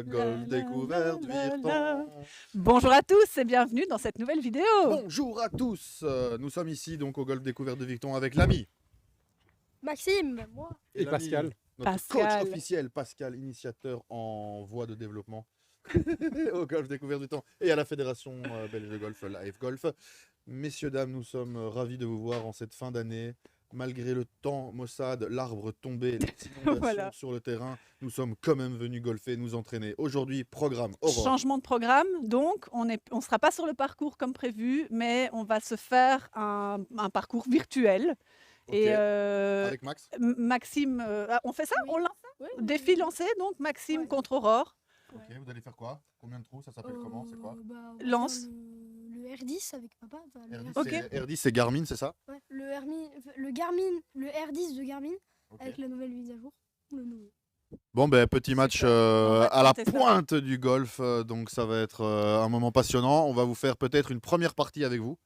Golf découverte Virton. Bonjour à tous et bienvenue dans cette nouvelle vidéo. Bonjour à tous, nous sommes ici donc au Golf découverte de Virton avec l'ami Maxime, moi. et l'ami, Pascal. notre Pascal. coach officiel Pascal, initiateur en voie de développement au Golf découverte Virton et à la Fédération belge de golf, la AF Golf. Messieurs, dames, nous sommes ravis de vous voir en cette fin d'année. Malgré le temps maussade, l'arbre tombé, les inondations Voilà. sur le terrain, nous sommes quand même venus golfer, nous entraîner. Aujourd'hui, programme Aurore. Changement de programme, donc on ne sera pas sur le parcours comme prévu, mais on va se faire un parcours virtuel. Ok. Et Avec Max. Maxime, on fait ça? Oui. On lance Oui, défi lancé, donc Maxime Ouais. contre Aurore. Ok, vous allez faire quoi? Combien de trous? Ça s'appelle comment? C'est quoi? On va Lance. faire Le R10 avec papa. Enfin, le R10, Ok. c'est- R10, c'est Garmin, c'est ça? Ouais, le Garmin, le R10 de Garmin Ok. avec la nouvelle mise à jour. Le nouveau. Bon, ben, petit match Super. On va à la tenter ça. pointe du golf, donc ça va être un moment passionnant. On va vous faire peut-être une première partie avec vous,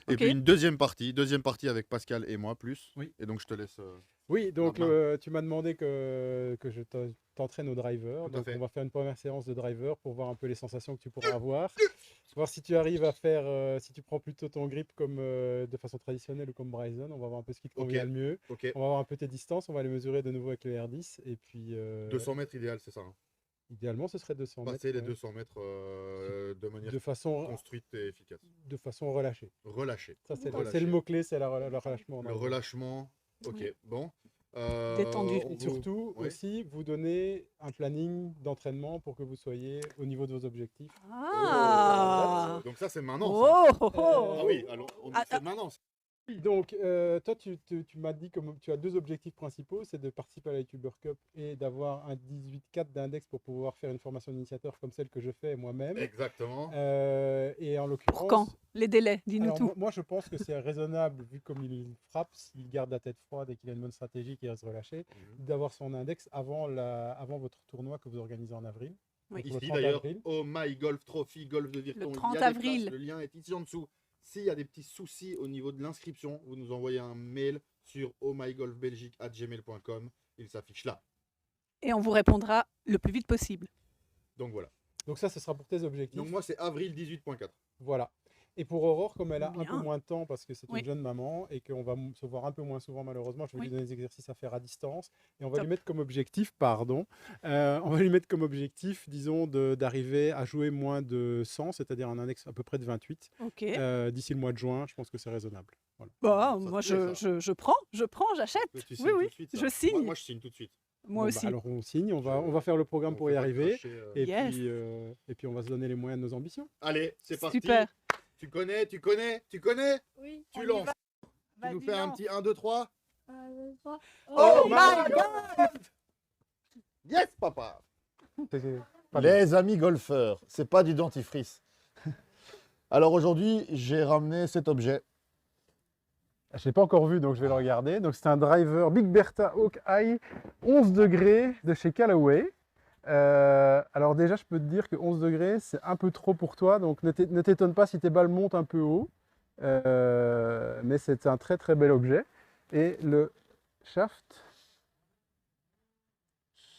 et Ok. puis une deuxième partie avec Pascal et moi plus. Oui. Et donc je te laisse. Oui, donc Martin. tu m'as demandé que je t'entraîne au driver. Tout à Donc fait. on va faire une première séance de driver pour voir un peu les sensations que tu pourras avoir. Voir si tu arrives à faire, si tu prends plutôt ton grip comme de façon traditionnelle ou comme Bryson. On va voir un peu ce qui te Ok. convient le mieux. Ok. On va voir un peu tes distances. On va les mesurer de nouveau avec le R10. Et puis 200 mètres idéal, c'est ça, hein. idéalement, ce serait 200 mètres. Passer les ouais. 200 mètres de manière de façon construite et efficace. relâchée. Relâché. Ça, c'est Relâché. le mot-clé, c'est le relâchement. Le relâchement. Ok, Oui. bon. Détendu. on Et vous- surtout ouais. aussi vous donner un planning d'entraînement pour que vous soyez au niveau de vos objectifs. Ah. Donc ça, c'est maintenant. ça. Oh, oh, oh. Ah oui, alors Ah, c'est maintenant. Donc, toi, tu m'as dit que tu as deux objectifs principaux, c'est de participer à la YouTuber Cup et d'avoir un 18-4 d'index pour pouvoir faire une formation d'initiateur comme celle que je fais moi-même. Exactement. Et en Pour l'occurrence, quand? Les délais, dis-nous alors, tout. moi, je pense que c'est raisonnable, vu comme il frappe, s'il garde la tête froide et qu'il a une bonne stratégie, qu'il reste relâché, d'avoir son index avant votre tournoi que vous organisez en avril. Oui. Donc, le Ici 30 d'ailleurs, avril. au My Golf Trophy Golf de Virton. Le il y a 30 des avril. places, le lien est ici en dessous. S'il y a des petits soucis au niveau de l'inscription, vous nous envoyez un mail sur ohmygolfbelgique@gmail.com. Il s'affiche là. Et on vous répondra le plus vite possible. Donc voilà. Donc ça, ce sera pour tes objectifs. Donc moi, c'est avril 18.4. Voilà. Et pour Aurore, comme elle a un peu Bien. moins de temps parce que c'est Oui. une jeune maman et qu'on va se voir un peu moins souvent malheureusement, je vais Oui. lui donner des exercices à faire à distance et on va Top. lui mettre comme objectif, on va lui mettre comme objectif, disons, d'arriver à jouer moins de 100, c'est-à-dire un index à peu près de 28 Ok. d'ici le mois de juin. Je pense que c'est raisonnable. Voilà. Bah, Ça moi, te plaît, ça je prends, j'achète. Toi, tu Oui, signes tout oui, de suite, ça. je signe. Moi, je signe tout de suite. Moi Bon, aussi. bah, alors on signe, on va faire le programme On pour fait y pas arriver cracher, et, Yes. et puis on va se donner les moyens de nos ambitions. Allez, c'est parti. Super. Tu connais Oui. Tu lances. Tu nous fais un petit 1, 2, 3. 1, 2, 3. Oh my God. Yes, papa. Les amis golfeurs, c'est pas du dentifrice. Alors aujourd'hui, j'ai ramené cet objet. Je ne l'ai pas encore vu, donc je vais le regarder. Donc c'est un driver Big Bertha Hawkeye 11 degrés de chez Callaway. Alors déjà, je peux te dire que 11 degrés, c'est un peu trop pour toi. Donc ne t'étonne pas si tes balles montent un peu haut. Mais c'est un très très bel objet. Et le shaft,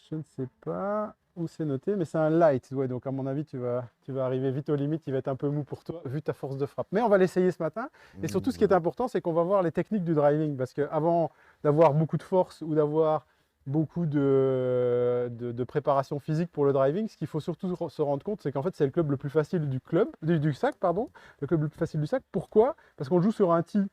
je ne sais pas où c'est noté, mais c'est un light. Ouais, donc à mon avis, tu vas arriver vite aux limites. Il va être un peu mou pour toi, vu ta force de frappe. Mais on va l'essayer ce matin. Et surtout, ce qui est important, c'est qu'on va voir les techniques du driving. Parce qu'avant d'avoir beaucoup de force ou d'avoir beaucoup de préparation physique pour le driving, ce qu'il faut surtout se rendre compte, c'est qu'en fait, c'est le club le plus facile du sac. Le club le plus facile du sac. Pourquoi? Parce qu'on joue sur un tee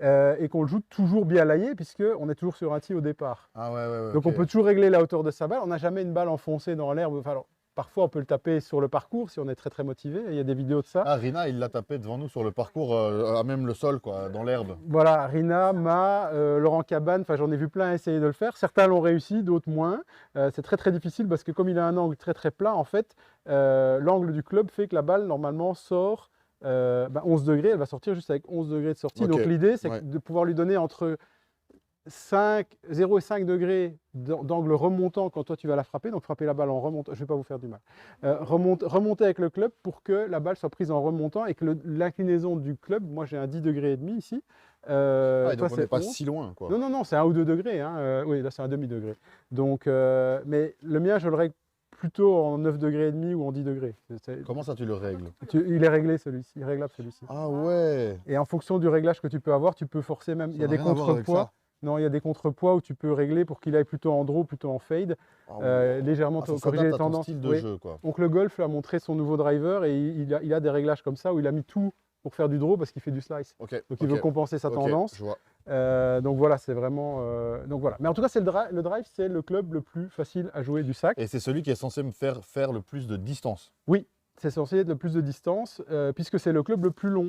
et qu'on le joue toujours bien layé, puisqu'on est toujours sur un tee au départ. Ah ouais. Donc on peut toujours régler la hauteur de sa balle. On n'a jamais une balle enfoncée dans l'herbe. Enfin, alors, parfois, on peut le taper sur le parcours si on est très très motivé. Il y a des vidéos de ça. Ah, Rina, il l'a tapé devant nous sur le parcours, à même le sol, quoi, dans l'herbe. Voilà, Rina, Laurent Cabane, enfin j'en ai vu plein essayer de le faire. Certains l'ont réussi, d'autres moins. C'est très très difficile parce que comme il a un angle très très plat, en fait, l'angle du club fait que la balle normalement sort 11 degrés. Elle va sortir juste avec 11 degrés de sortie. Ok, Donc l'idée, c'est ouais. de pouvoir lui donner entre 0 et 5 degrés d'angle remontant quand toi tu vas la frapper, donc frapper la balle en remontant, je ne vais pas vous faire du mal, remonter avec le club pour que la balle soit prise en remontant et que l'inclinaison du club, moi j'ai un 10 degrés et demi ici. Donc toi, on n'est pas 11. si loin, quoi. Non, c'est 1 ou 2 degrés, hein, oui là c'est un demi-degré. Donc, mais le mien je le règle plutôt en 9 degrés et demi ou en 10 degrés. Comment ça, tu le règles? Il est réglé celui-ci, il est réglable celui-ci. Ah ouais. Et en fonction du réglage que tu peux avoir, tu peux forcer même, il y a des contrepoids. Non, il y a des contrepoids où tu peux régler pour qu'il aille plutôt en draw, plutôt en fade, Ah ouais. légèrement Ça corriger les s'adapte à ton tendances. style de Oui. jeu, quoi. Donc le golf a montré son nouveau driver et il a des réglages comme ça où il a mis tout pour faire du draw parce qu'il fait du slice. Ok. Donc il veut compenser sa tendance. Je vois. Donc voilà, c'est vraiment. Donc voilà. Mais en tout cas, c'est le drive, c'est le club le plus facile à jouer du sac. Et c'est celui qui est censé me faire le plus de distance. Oui, c'est censé être le plus de distance puisque c'est le club le plus long.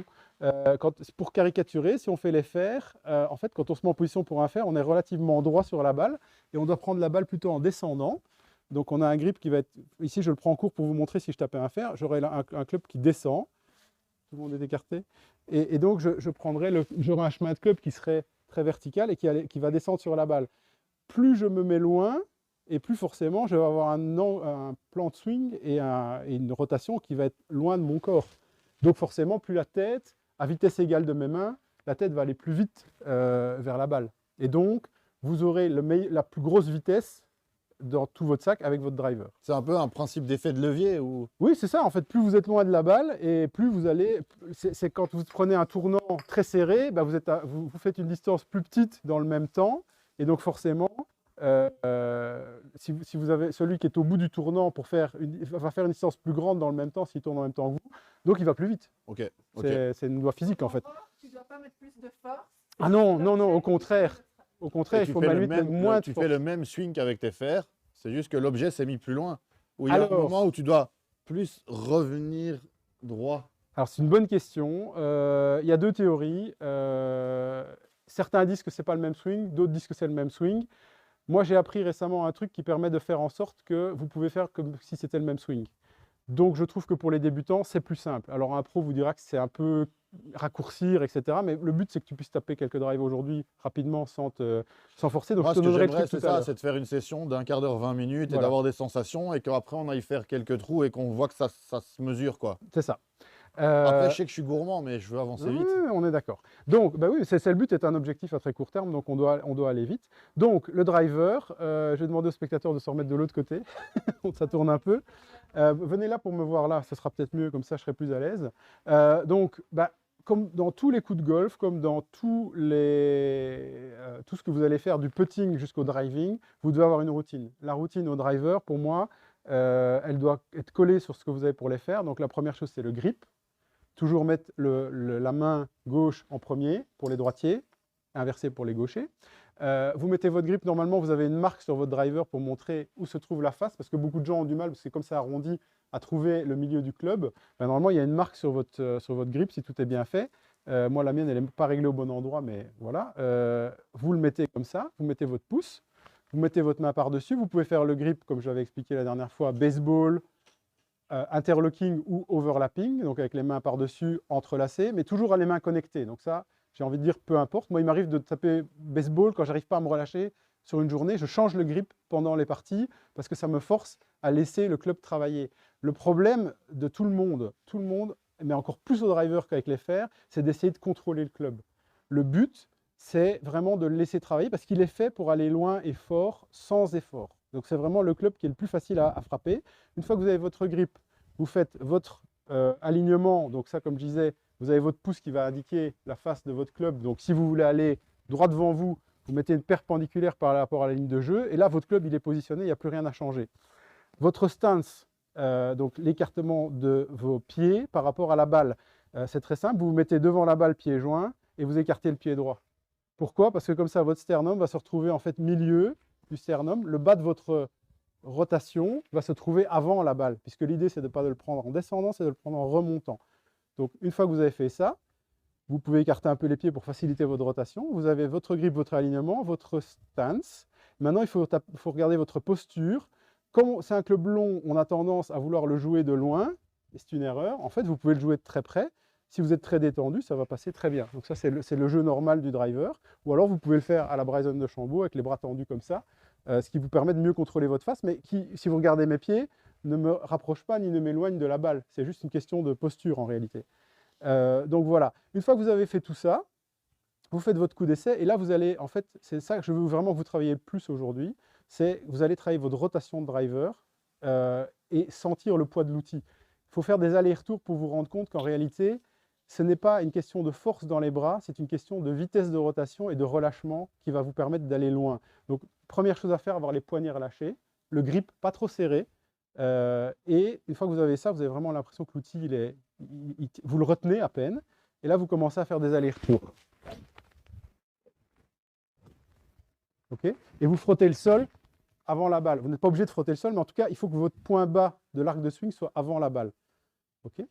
Pour caricaturer, si on fait les fers, en fait, quand on se met en position pour un fer, on est relativement droit sur la balle et on doit prendre la balle plutôt en descendant. Donc on a un grip qui va être. Ici, je le prends en cours pour vous montrer si je tapais un fer. J'aurais un club qui descend. Tout le monde est écarté. Et donc j'aurais un chemin de club qui serait très vertical et qui va descendre sur la balle. Plus je me mets loin, et plus forcément, je vais avoir un plan de swing et une rotation qui va être loin de mon corps. Donc forcément, plus la tête, à vitesse égale de mes mains, la tête va aller plus vite vers la balle. Et donc, vous aurez la plus grosse vitesse dans tout votre sac avec votre driver. C'est un peu un principe d'effet de levier ou... Oui, c'est ça. En fait, plus vous êtes loin de la balle et plus vous allez... C'est quand vous prenez un tournant très serré, bah vous faites une distance plus petite dans le même temps. Et donc forcément, si vous avez celui qui est au bout du tournant va faire une distance plus grande dans le même temps s'il tourne en même temps que vous. Donc il va plus vite. Ok. C'est une loi physique en fait. Tu ne dois pas mettre plus de force. Ah non, au contraire. Au contraire, il faut mettre moins de Tu force. fais le même swing qu'avec tes fers, c'est juste que l'objet s'est mis plus loin. Ou il y a un Alors, moment où tu dois plus revenir droit. alors c'est une bonne question. Il y a deux théories. Certains disent que ce n'est pas le même swing, d'autres disent que c'est le même swing. Moi, j'ai appris récemment un truc qui permet de faire en sorte que vous pouvez faire comme si c'était le même swing. Donc, je trouve que pour les débutants, c'est plus simple. Alors, un pro vous dira que c'est un peu raccourcir, etc. Mais le but, c'est que tu puisses taper quelques drives aujourd'hui rapidement sans forcer. Donc, Moi, je ce te que donnerai le j'aimerais, truc c'est tout à ça, l'heure. c'est de faire une session d'un quart d'heure, 20 minutes et Voilà. d'avoir des sensations et qu'après, on aille faire quelques trous et qu'on voit que ça se mesure, quoi. C'est ça. Après, je sais que je suis gourmand, mais je veux avancer vite. Oui, on est d'accord. Donc, bah oui, c'est le but, c'est un objectif à très court terme, donc on doit aller vite. Donc, le driver, je vais demander aux spectateurs de se remettre de l'autre côté. Ça tourne un peu. Venez là pour me voir là, ça sera peut-être mieux, comme ça je serai plus à l'aise. Donc, bah, comme dans tous les coups de golf, comme dans tout ce que vous allez faire du putting jusqu'au driving, vous devez avoir une routine. La routine au driver, pour moi, elle doit être collée sur ce que vous avez pour les faire. Donc, la première chose, c'est le grip. Toujours mettre la main gauche en premier pour les droitiers, inversé pour les gauchers. Vous mettez votre grip, normalement vous avez une marque sur votre driver pour montrer où se trouve la face, parce que beaucoup de gens ont du mal, parce que comme ça arrondi, à trouver le milieu du club. Ben, normalement il y a une marque sur votre grip si tout est bien fait. Moi la mienne elle n'est pas réglée au bon endroit, mais voilà. Vous le mettez comme ça, vous mettez votre pouce, vous mettez votre main par-dessus, vous pouvez faire le grip comme j'avais expliqué la dernière fois, baseball, interlocking ou overlapping, donc avec les mains par-dessus entrelacées, mais toujours à les mains connectées. Donc ça, j'ai envie de dire peu importe. Moi, il m'arrive de taper baseball quand j'arrive pas à me relâcher sur une journée. Je change le grip pendant les parties parce que ça me force à laisser le club travailler. Le problème de tout le monde, mais encore plus au driver qu'avec les fers, c'est d'essayer de contrôler le club. Le but, c'est vraiment de le laisser travailler parce qu'il est fait pour aller loin et fort sans effort. Donc c'est vraiment le club qui est le plus facile à frapper. Une fois que vous avez votre grip, vous faites votre alignement. Donc ça, comme je disais, vous avez votre pouce qui va indiquer la face de votre club. Donc si vous voulez aller droit devant vous, vous mettez une perpendiculaire par rapport à la ligne de jeu. Et là, votre club, il est positionné, il n'y a plus rien à changer. Votre stance, donc l'écartement de vos pieds par rapport à la balle, c'est très simple. Vous vous mettez devant la balle, pieds joints, et vous écartez le pied droit. Pourquoi? Parce que comme ça, votre sternum va se retrouver en fait milieu du sternum. Le bas de votre rotation va se trouver avant la balle, puisque l'idée, c'est de ne pas de le prendre en descendant, c'est de le prendre en remontant. Donc, une fois que vous avez fait ça, vous pouvez écarter un peu les pieds pour faciliter votre rotation. Vous avez votre grip, votre alignement, votre stance. Maintenant, il faut regarder votre posture. Comme c'est un club long, on a tendance à vouloir le jouer de loin, et c'est une erreur. En fait, vous pouvez le jouer de très près. Si vous êtes très détendu, ça va passer très bien. Donc ça, c'est le jeu normal du driver. Ou alors, vous pouvez le faire à la Bryson DeChambeau avec les bras tendus comme ça, ce qui vous permet de mieux contrôler votre face, mais qui, si vous regardez mes pieds, ne me rapproche pas ni ne m'éloigne de la balle. C'est juste une question de posture en réalité. Donc voilà, une fois que vous avez fait tout ça, vous faites votre coup d'essai et là vous allez, en fait, c'est ça que je veux vraiment que vous travaillez le plus aujourd'hui, c'est vous allez travailler votre rotation de driver et sentir le poids de l'outil. Il faut faire des allers-retours pour vous rendre compte qu'en réalité, ce n'est pas une question de force dans les bras, c'est une question de vitesse de rotation et de relâchement qui va vous permettre d'aller loin. Donc première chose à faire, avoir les poignets relâchés, le grip pas trop serré, et une fois que vous avez ça, vous avez vraiment l'impression que l'outil, vous le retenez à peine, et là vous commencez à faire des allers-retours. Okay, et vous frottez le sol avant la balle. Vous n'êtes pas obligé de frotter le sol, mais en tout cas, il faut que votre point bas de l'arc de swing soit avant la balle. Okay,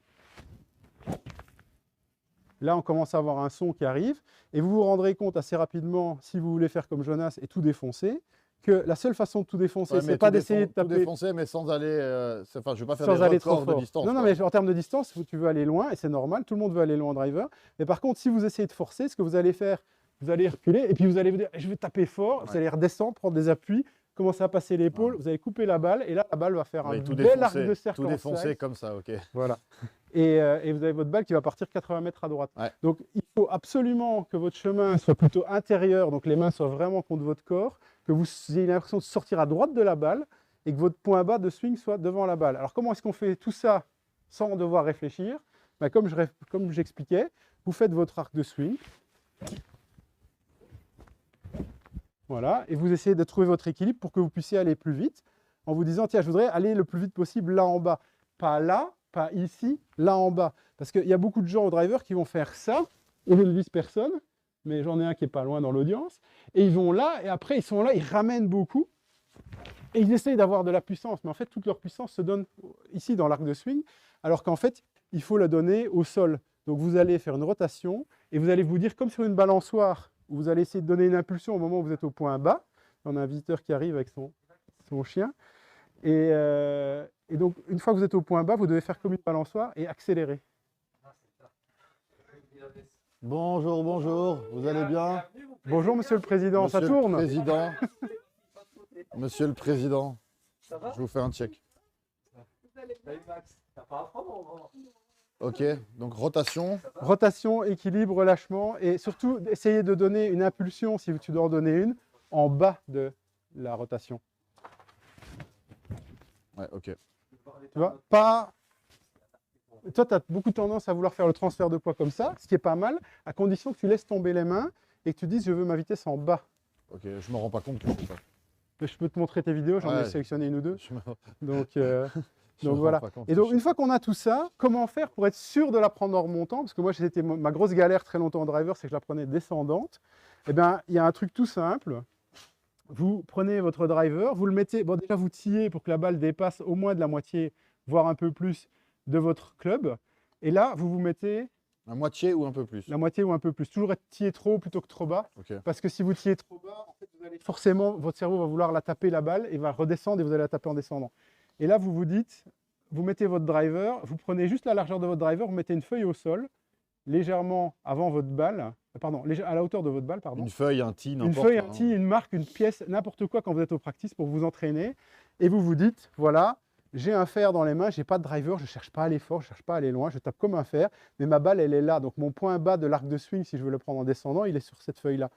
là, on commence à avoir un son qui arrive, et vous vous rendrez compte assez rapidement, si vous voulez faire comme Jonas et tout défoncer, que la seule façon de tout défoncer, c'est pas d'essayer de taper. Tout défoncer, mais sans aller. Enfin, je ne vais pas faire sans des aller trop records de fort. distance. Non, non, quoi. mais en termes de distance, tu veux aller loin, et c'est normal, tout le monde veut aller loin en driver. Mais par contre, si vous essayez de forcer, ce que vous allez faire, vous allez reculer, et puis vous allez vous dire, je vais taper fort, vous allez redescendre, prendre des appuis, commencer à passer l'épaule, vous allez couper la balle, et là, la balle va faire un bel arc de cercle. Tout défoncer comme ça, ok. Voilà. Et vous avez votre balle qui va partir 80 mètres à droite. Ouais. Donc, il faut absolument que votre chemin soit plutôt intérieur, donc les mains soient vraiment contre votre corps, que vous ayez l'impression de sortir à droite de la balle et que votre point bas de swing soit devant la balle. Alors, comment est-ce qu'on fait tout ça sans devoir réfléchir? Ben, comme j'expliquais, vous faites votre arc de swing. Voilà, et vous essayez de trouver votre équilibre pour que vous puissiez aller plus vite en vous disant, tiens, je voudrais aller le plus vite possible là en bas. Pas là, pas ici, là en bas. Parce qu'il y a beaucoup de gens au driver qui vont faire ça, et je ne vise personne, mais j'en ai un qui n'est pas loin dans l'audience, et ils vont là, et après ils sont là, ils ramènent beaucoup, et ils essayent d'avoir de la puissance, mais en fait toute leur puissance se donne ici dans l'arc de swing, alors qu'en fait il faut la donner au sol. Donc vous allez faire une rotation, et vous allez vous dire comme sur une balançoire, où vous allez essayer de donner une impulsion au moment où vous êtes au point bas. On a un visiteur qui arrive avec son chien, et donc, une fois que vous êtes au point bas, vous devez faire comme une balançoire et accélérer. Bonjour, bonjour, vous allez bien? Bonjour, Monsieur le Président, Monsieur ça tourne? le Président. Monsieur le Président, Ça va? je vous fais un check. Salut Max. T'as pas à prendre? Ok, donc rotation. Rotation, équilibre, relâchement, et surtout, essayer de donner une impulsion, si tu dois en donner une, en bas de la rotation. Ouais, ok. Tu vois, pas... Toi, tu as beaucoup tendance à vouloir faire le transfert de poids comme ça, ce qui est pas mal, à condition que tu laisses tomber les mains et que tu dises, je veux ma vitesse en bas. Ok, je me rends pas compte que je fais ça. Je peux te montrer tes vidéos, j'en ai Ouais. sélectionné une ou deux. Je me- Donc, je me donc rends voilà. pas compte Et que donc, je une fais fois qu'on a tout ça, comment faire pour être sûr de la prendre en remontant? Parce que moi, c'était ma grosse galère très longtemps en driver, c'est que je la prenais descendante. Eh bien, il y a un truc tout simple. Vous prenez votre driver, vous le mettez, bon déjà vous tillez pour que la balle dépasse au moins de la moitié, voire un peu plus de votre club. Et là, vous vous mettez La moitié ou un peu plus? la moitié ou un peu plus. Toujours être tillé trop haut plutôt que trop bas. Ok. Parce que si vous tillez trop bas, en fait, vous allez forcément, votre cerveau va vouloir la taper la balle et va redescendre et vous allez la taper en descendant. Et là, vous vous dites, vous mettez votre driver, vous prenez juste la largeur de votre driver, vous mettez une feuille au sol, légèrement avant votre balle, pardon, à la hauteur de votre balle, pardon. Une feuille, un tee, Une n'importe. feuille, un hein. tee, une marque, une pièce, n'importe quoi quand vous êtes au practice pour vous entraîner. Et vous vous dites, voilà, j'ai un fer dans les mains, j'ai pas de driver, je ne cherche pas à aller fort, je ne cherche pas à aller loin, je tape comme un fer, mais ma balle, elle est là. Donc mon point bas de l'arc de swing, si je veux le prendre en descendant, il est sur cette feuille-là.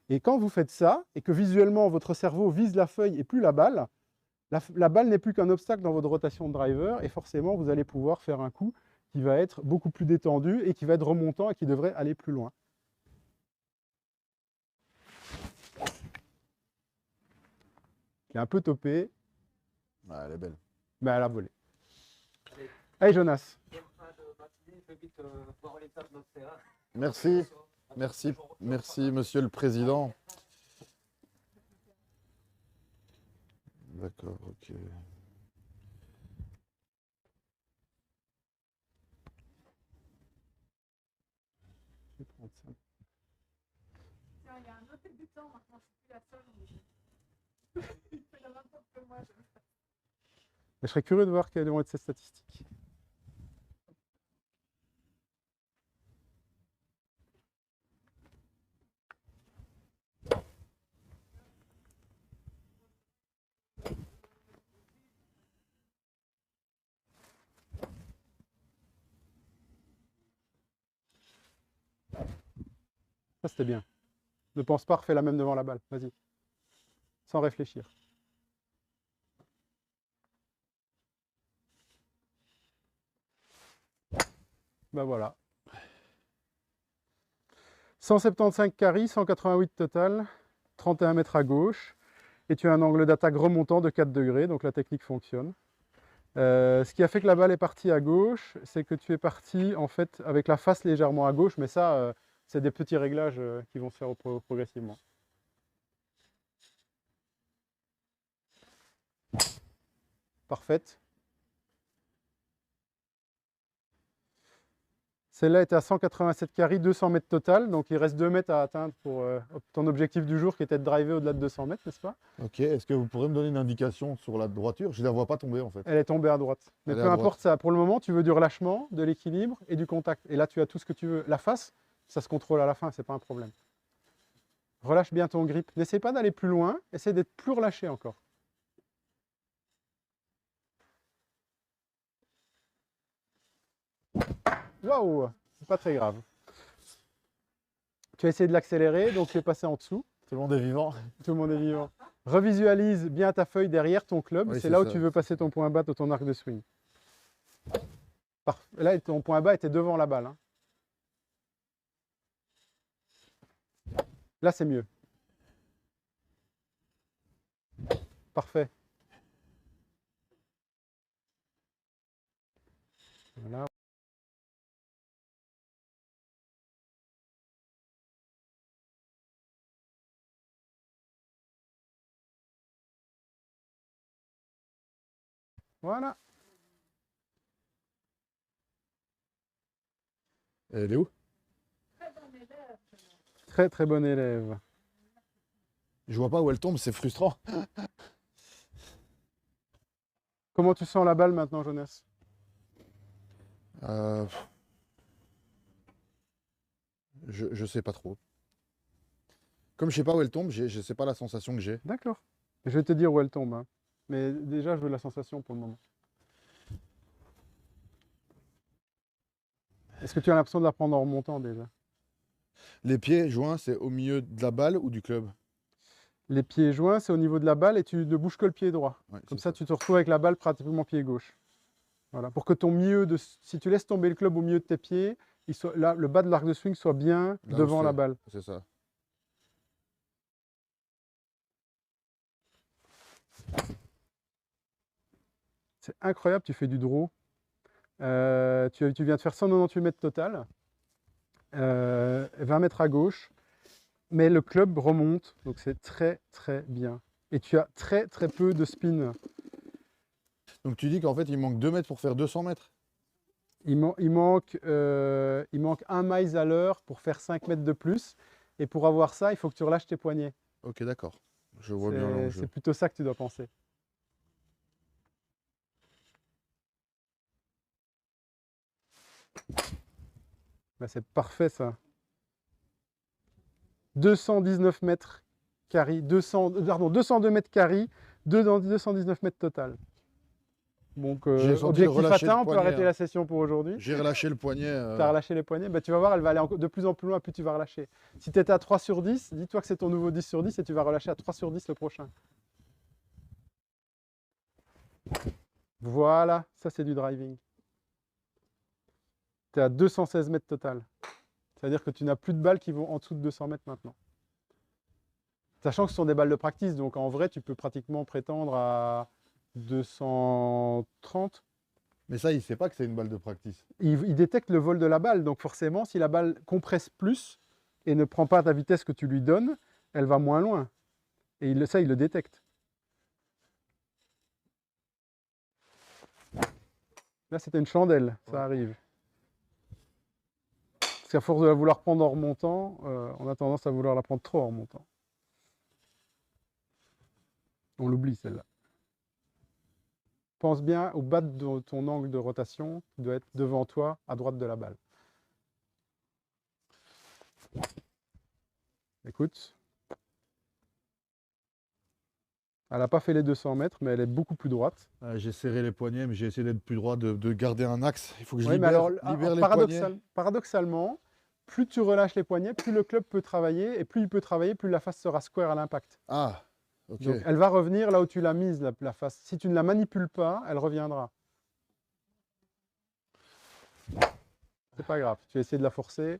Et quand vous faites ça, et que visuellement votre cerveau vise la feuille et plus la balle, la balle n'est plus qu'un obstacle dans votre rotation de driver, et forcément vous allez pouvoir faire un coup qui va être beaucoup plus détendu et qui va être remontant et qui devrait aller plus loin. Il est un peu topé, Ouais, elle est belle. mais elle a volé. Allez Jonas. Merci, merci, merci, monsieur le président. D'accord, ok. Je vais prendre ça. Tiens, il y a un autre débutant maintenant, je suis plus la seule. Il fait la même chose que moi. Je serais curieux de voir quelles vont être ces statistiques. Ça, c'était bien. Ne pense pas, refais la même devant la balle. Vas-y. Sans réfléchir. Ben voilà. 175 carry, 188 total, 31 mètres à gauche. Et tu as un angle d'attaque remontant de 4 degrés, donc la technique fonctionne. Ce qui a fait que la balle est partie à gauche, c'est que tu es parti en fait avec la face légèrement à gauche, mais ça, c'est des petits réglages qui vont se faire progressivement. Parfaite. Celle-là était à 187 carry, 200 mètres total, donc il reste 2 mètres à atteindre pour ton objectif du jour qui était de driver au-delà de 200 mètres, n'est-ce pas? Ok, est-ce que vous pourrez me donner une indication sur la droiture? Je ne la vois pas tomber en fait. Elle est tombée à droite. Mais Elle est peu à importe ça, pour le moment, tu veux du relâchement, de l'équilibre et du contact. Et là, tu as tout ce que tu veux. La face, ça se contrôle à la fin, c'est pas un problème. Relâche bien ton grip. N'essaie pas d'aller plus loin, essaie d'être plus relâché encore. Waouh, c'est pas très grave. Tu as essayé de l'accélérer, donc tu es passé en dessous. Tout le monde est vivant. Tout le monde est vivant. Revisualise bien ta feuille derrière ton club. Oui, c'est c'est là où ça. tu veux passer ton point bas de ton arc de swing. Là, ton point bas était devant la balle. Hein. Là, c'est mieux. Parfait. Voilà. Voilà. Elle est où? Très très bon élève. Je vois pas où elle tombe, c'est frustrant. Comment tu sens la balle maintenant, Jonas? Je sais pas trop. Comme je sais pas où elle tombe, je sais pas la sensation que j'ai. D'accord. Je vais te dire où elle tombe. Hein. Mais déjà, je veux la sensation pour le moment. Est-ce que tu as l'impression de la prendre en remontant déjà? Les pieds joints, c'est au milieu de la balle ou du club? Les pieds joints, c'est au niveau de la balle et tu ne bouges que le pied droit. Ouais, Comme c'est ça, tu te retrouves avec la balle pratiquement pied gauche. Voilà. Pour que ton milieu de... Si tu laisses tomber le club au milieu de tes pieds, là, le bas de l'arc de swing soit bien Là où devant la c'est- balle. C'est ça. C'est incroyable, tu fais du draw. Tu viens de faire 198 mètres total. 20 mètres à gauche. Mais le club remonte, donc c'est très très bien. Et tu as très très peu de spin. Donc tu dis qu'en fait, il manque 2 mètres pour faire 200 mètres? Il manque 1 miles à l'heure pour faire 5 mètres de plus. Et pour avoir ça, il faut que tu relâches tes poignets. Ok, d'accord. Je vois bien l'enjeu. C'est plutôt ça que tu dois penser. Ben, c'est parfait ça. 219 mètres carry, 202 mètres carry, 219 mètres total. Donc, J'ai senti objectif relâcher le atteint, on peut poignet, arrêter hein. la session pour aujourd'hui. J'ai relâché le poignet. Tu as relâché les poignets, ben, tu vas voir, elle va aller de plus en plus loin, plus tu vas relâcher. Si tu étais à 3 sur 10, dis-toi que c'est ton nouveau 10 sur 10 et tu vas relâcher à 3 sur 10 le prochain. Voilà, ça c'est du driving. Tu es à 216 mètres total. C'est-à-dire que tu n'as plus de balles qui vont en dessous de 200 mètres maintenant. Sachant que ce sont des balles de practice, donc en vrai, tu peux pratiquement prétendre à 230. Mais ça, il sait pas que c'est une balle de practice. Il détecte le vol de la balle, donc forcément, si la balle compresse plus et ne prend pas ta vitesse que tu lui donnes, elle va moins loin. Et ça, il le détecte. Là, c'était une chandelle, ça arrive. Parce qu'à force de la vouloir prendre en remontant, on a tendance à vouloir la prendre trop en remontant. On l'oublie celle-là. Pense bien au bas de ton angle de rotation qui doit être devant toi, à droite de la balle. Écoute. Elle n'a pas fait les 200 mètres, mais elle est beaucoup plus droite. J'ai serré les poignets, mais j'ai essayé d'être plus droit, de garder un axe. Il faut que je Oui, mais libère, alors, libère les poignets. paradoxalement, plus tu relâches les poignets, plus le club peut travailler, et plus il peut travailler, plus la face sera square à l'impact. Ah, ok. Donc, elle va revenir là où tu l'as mise, la face. Si tu ne la manipules pas, elle reviendra. C'est pas grave, tu vas essayer de la forcer.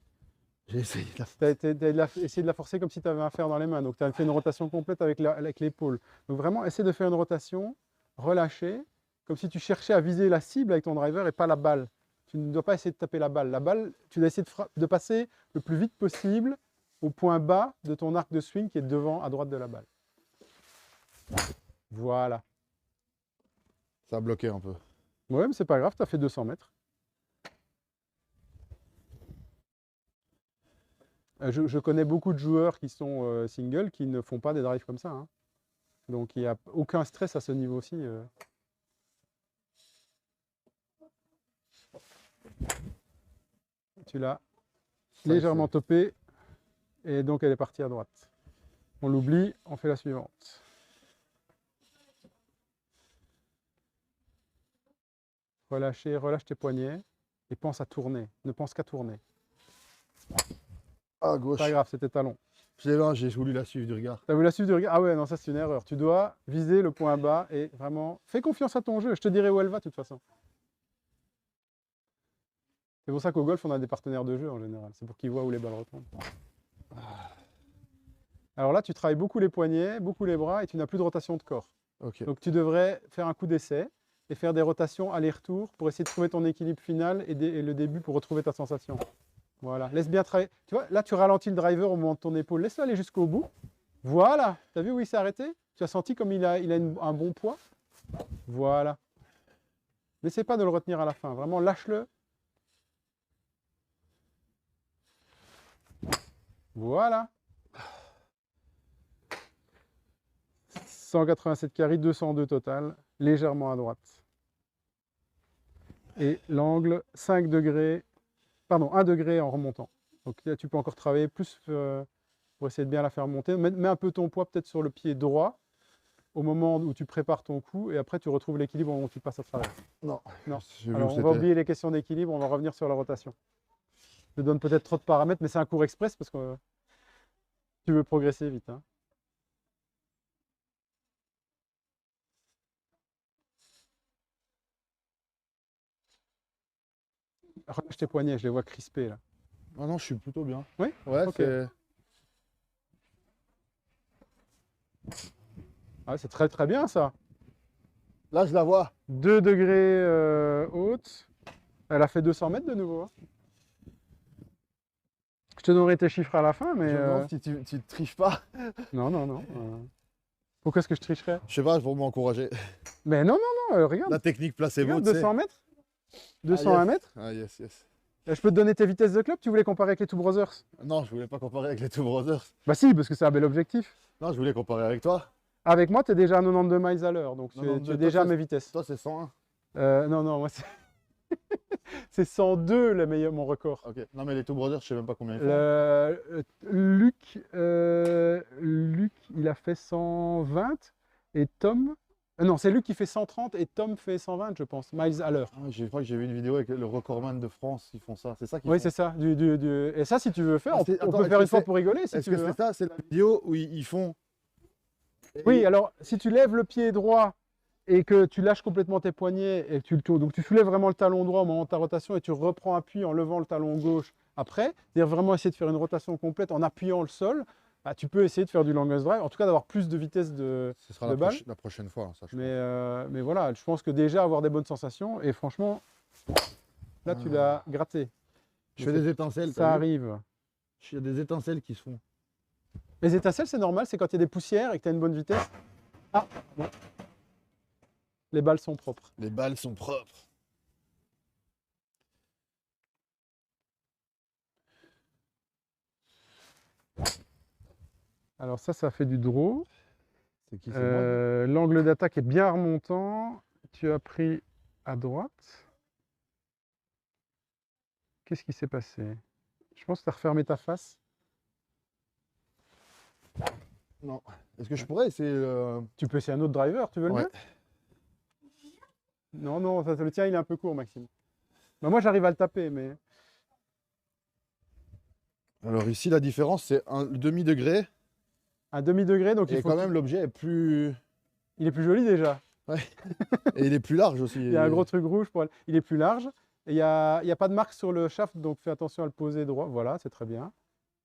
J'ai essayé de la Tu as essayé de la forcer comme si tu avais un fer dans les mains. Donc, tu as fait une rotation complète avec l'épaule. Donc, vraiment, essaie de faire une rotation, relâcher, comme si tu cherchais à viser la cible avec ton driver et pas la balle. Tu ne dois pas essayer de taper la balle. La balle, tu dois essayer de passer le plus vite possible au point bas de ton arc de swing qui est devant, à droite de la balle. Voilà. Ça a bloqué un peu. Ouais, mais c'est pas grave, tu as fait 200 mètres. Je connais beaucoup de joueurs qui sont singles qui ne font pas des drives comme ça, hein. Donc il n'y a aucun stress à ce niveau-ci. Tu l'as légèrement topé et donc elle est partie à droite. On l'oublie, on fait la suivante. Relâche tes poignets et pense à tourner. Ne pense qu'à tourner. À gauche. Pas grave, c'était talon. J'ai voulu la suivre du regard. Tu as voulu la suivre du regard? Ah ouais, non, ça c'est une erreur. Tu dois viser le point bas et vraiment, fais confiance à ton jeu. Je te dirai où elle va de toute façon. C'est pour ça qu'au golf, on a des partenaires de jeu en général. C'est pour qu'ils voient où les balles retombent. Alors là, tu travailles beaucoup les poignets, beaucoup les bras et tu n'as plus de rotation de corps. Ok. Donc tu devrais faire un coup d'essai et faire des rotations aller-retour pour essayer de trouver ton équilibre final et le début pour retrouver ta sensation. Voilà, laisse bien travailler. Tu vois, là tu ralentis le driver au moment de ton épaule. Laisse-le aller jusqu'au bout. Voilà, tu as vu où il s'est arrêté? Tu as senti comme il a un bon poids? Voilà. N'essaie pas de le retenir à la fin. Vraiment, lâche-le. Voilà. 187 carry, 202 total, légèrement à droite. Et l'angle 5 degrés, pardon, 1 degré en remontant. Donc là, tu peux encore travailler plus pour essayer de bien la faire monter. Mets un peu ton poids peut-être sur le pied droit au moment où tu prépares ton coup et après tu retrouves l'équilibre au moment où tu passes à travers. Non. Non. J'ai vu Alors où on va c'était. oublier les questions d'équilibre, on va revenir sur la rotation. Je te donne peut-être trop de paramètres, mais c'est un cours express parce que tu veux progresser vite, hein. Relâche tes poignets, je les vois crispés là. Ah non, je suis plutôt bien. Oui? Ouais, Ok. c'est. Ah, c'est très très bien ça. Là, je la vois. 2 degrés haute. Elle a fait 200 mètres de nouveau, hein. Je te donnerai tes chiffres à la fin, mais... Je me demande si tu triches pas. Non, non, non. Pourquoi est-ce que je tricherais? Je sais pas, pour m'encourager. Mais non, non, non, regarde. La technique placebo, Regarde, tu sais. 200 mètres 201 yes. mètres. Ah yes, yes. Je peux te donner tes vitesses de club, tu voulais comparer avec les Two Brothers? Non, je voulais pas comparer avec les Two Brothers. Bah si, parce que c'est un bel objectif. Non, je voulais comparer avec toi. Avec moi, tu es déjà à 92 miles à l'heure, donc tu 92, es déjà à toi, mes vitesses. Toi, c'est 101. Non, non, moi c'est... c'est 102 mon record. Ok. Non, mais les Two Brothers, je sais même pas combien ils font. Luc, il a fait 120 et Tom... non, c'est Luc qui fait 130 et Tom fait 120, je pense, miles à l'heure. Ah, je crois que j'ai vu une vidéo avec le recordman de France, ils font ça. C'est ça qu'ils Oui, font. c'est ça. Et ça, si tu veux faire, Ah, on c'est- on attends, peut est-ce faire que une fois c'est- pour rigoler, si Est-ce tu que veux. c'est ça? C'est la vidéo où ils font. Oui, alors, si tu lèves le pied droit et que tu lâches complètement tes poignets, et tu le tournes, donc tu soulèves vraiment le talon droit au moment de ta rotation et tu reprends appui en levant le talon gauche après, c'est-à-dire vraiment essayer de faire une rotation complète en appuyant le sol, bah, tu peux essayer de faire du longest drive, en tout cas d'avoir plus de vitesse de... Ce sera de la, balle. la prochaine fois, ça, je Mais voilà, je pense que déjà avoir des bonnes sensations, et franchement, là tu l'as gratté. Je fais des étincelles. Ça arrive. Il y a des étincelles qui se font. Les étincelles, c'est normal, c'est quand il y a des poussières et que tu as une bonne vitesse. Ah, bon. Les balles sont propres. Les balles sont propres. Alors ça fait du draw. C'est qui, c'est moi? L'angle d'attaque est bien remontant. Tu as pris à droite. Qu'est-ce qui s'est passé? Je pense que tu as refermé ta face. Non. Est-ce que je pourrais essayer Tu peux essayer un autre driver, tu veux le Ouais. mien? Non, non, le tien il est un peu court, Maxime. Bah, moi j'arrive à le taper, mais... Alors ici, la différence, c'est un demi-degré. Un demi-degré, donc Et il faut quand même, l'objet est plus... il est plus joli déjà. Et il est plus large aussi. Il y a un gros truc rouge pour elle. Il est plus large. Et il n'y a pas de marque sur le shaft, donc fais attention à le poser droit. Voilà, c'est très bien.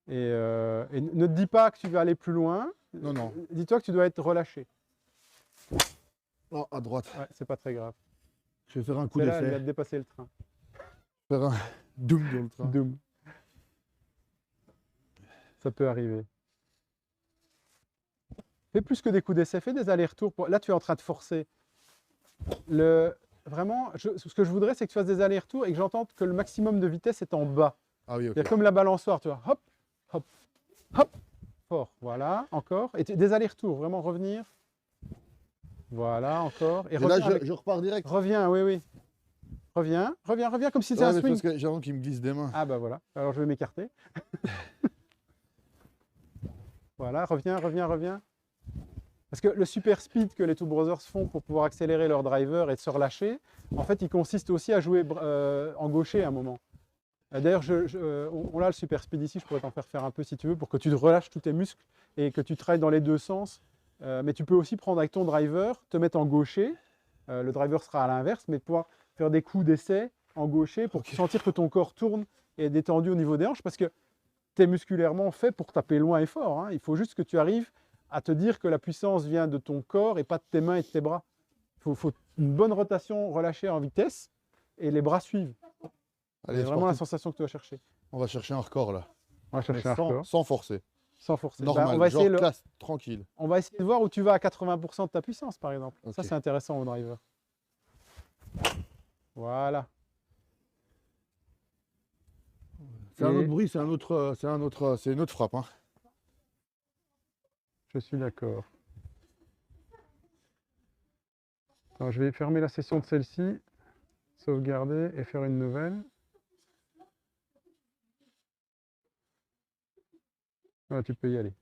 Et ne te dis pas que tu vas aller plus loin. Non, non. Dis-toi que tu dois être relâché. Non, à droite. Ouais, c'est pas très grave. Je vais faire un coup Celle-là, elle d'effet. vient de dépasser le train. Faire un doom dans le train. Doom. Ça peut arriver. Fais plus que des coups d'essai, fais des allers-retours. Là, tu es en train de forcer. Vraiment, ce que je voudrais, c'est que tu fasses des allers-retours et que j'entende que le maximum de vitesse est en bas. Ah oui, ok. C'est comme la balançoire, tu vois. Hop, hop, hop. Fort. Voilà, encore. Et des allers-retours, vraiment revenir. Voilà, encore. Et Et là, reviens, je repars direct. reviens, oui, oui. Reviens, reviens, reviens, comme si c'était Ouais, un mais swing. parce que j'ai l'impression qu'il me glisse des mains. Ah bah voilà, alors je vais m'écarter. Voilà, reviens, reviens, reviens. Parce que le super speed que les Two Brothers font pour pouvoir accélérer leur driver et se relâcher, en fait, il consiste aussi à jouer en gaucher à un moment. D'ailleurs, on a le super speed ici, je pourrais t'en faire un peu si tu veux, pour que tu te relâches tous tes muscles et que tu travailles dans les deux sens. Mais tu peux aussi prendre avec ton driver, te mettre en gaucher. Le driver sera à l'inverse, mais pouvoir faire des coups d'essai en gaucher pour sentir que ton corps tourne et est détendu au niveau des hanches, parce que tu es musculairement fait pour taper loin et fort. Hein. Il faut juste que tu arrives à te dire que la puissance vient de ton corps et pas de tes mains et de tes bras. Il faut une bonne rotation relâchée en vitesse et les bras suivent. Allez, C'est c'est vraiment la parti. sensation que tu vas chercher. On va chercher un record là. On va chercher Mais un record sans forcer. sans forcer. Normal, on va essayer genre classe, tranquille. on va essayer de voir où tu vas à 80% de ta puissance, par exemple. Ok. Ça, c'est intéressant au driver. Voilà. C'est un Et- autre bruit, c'est une autre frappe. Hein. Je suis d'accord. Alors, je vais fermer la session de celle-ci, sauvegarder et faire une nouvelle. Voilà, tu peux y aller.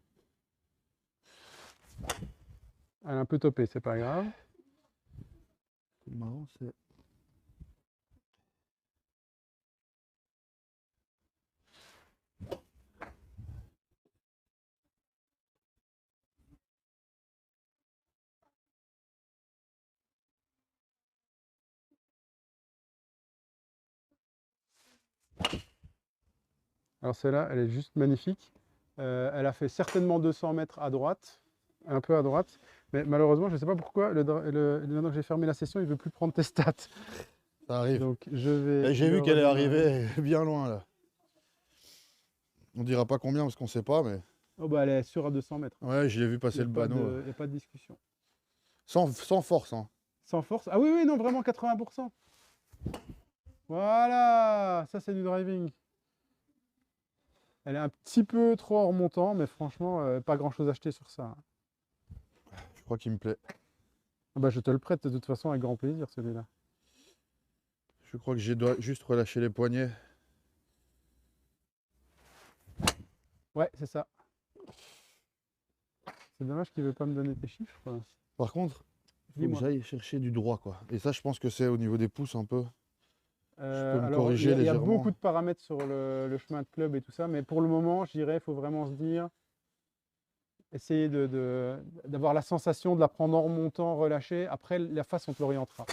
Elle est un peu topée, c'est pas grave. C'est marrant, c'est... Alors celle-là, elle est juste magnifique. Elle a fait certainement 200 mètres à droite, un peu à droite. Mais malheureusement, je ne sais pas pourquoi, maintenant que j'ai fermé la session, il ne veut plus prendre tes stats. Ça arrive. Donc je vais... Et j'ai vu le qu'elle est redémarrer. arrivée bien loin là. On dira pas combien parce qu'on sait pas, mais... Oh bah elle est sûre à 200 mètres. Ouais, je l'ai vu passer le panneau. Il n'y a pas de discussion. Sans force. Hein. Sans force. Ah oui, oui, non, vraiment 80%. Voilà, ça c'est du driving. Elle est un petit peu trop en remontant, mais franchement, pas grand chose à acheter sur ça. Je crois qu'il me plaît. Ah bah, je te le prête de toute façon avec grand plaisir celui-là. Je crois que je dois juste relâcher les poignets. Ouais, c'est ça. C'est dommage qu'il ne veut pas me donner tes chiffres. Quoi. Par contre, il faut que Dis-moi. j'aille chercher du droit, quoi. Et ça, je pense que c'est au niveau des pouces un peu. peux me Alors, corriger il y a légèrement. beaucoup de paramètres sur le chemin de club et tout ça, mais pour le moment, je dirais, il faut vraiment se dire, essayer d'avoir la sensation de la prendre en remontant, relâcher. Après, la face, on te l'orientera.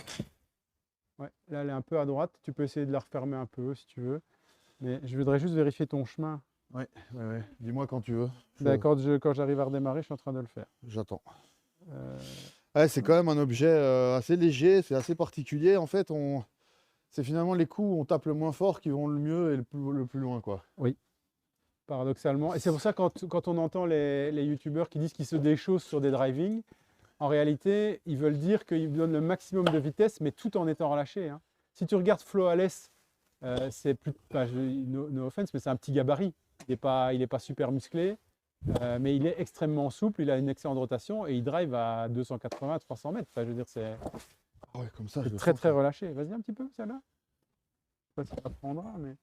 Ouais, là, elle est un peu à droite. Tu peux essayer de la refermer un peu si tu veux. Mais je voudrais juste vérifier ton chemin. Ouais. Dis-moi quand tu veux. D'accord, quand j'arrive à redémarrer, je suis en train de le faire. J'attends. Euh, Ouais, c'est quand même un objet assez léger, c'est assez particulier. En fait, c'est finalement les coups où on tape le moins fort qui vont le mieux et le plus loin, quoi. paradoxalement. Et c'est pour ça quand on entend les youtubeurs qui disent qu'ils se déchaussent sur des driving, en réalité, ils veulent dire qu'ils donnent le maximum de vitesse, mais tout en étant relâché. Hein. Si tu regardes Flawless, c'est plus, no offense, mais c'est un petit gabarit. Il n'est pas super musclé, mais il est extrêmement souple, il a une excellente rotation et il drive à 280-300 mètres. Enfin, je veux dire, c'est Ah ouais, comme ça, je le très sens, très ça. relâché. Vas-y un petit peu, celle-là. Je sais pas si ça prendra, mais...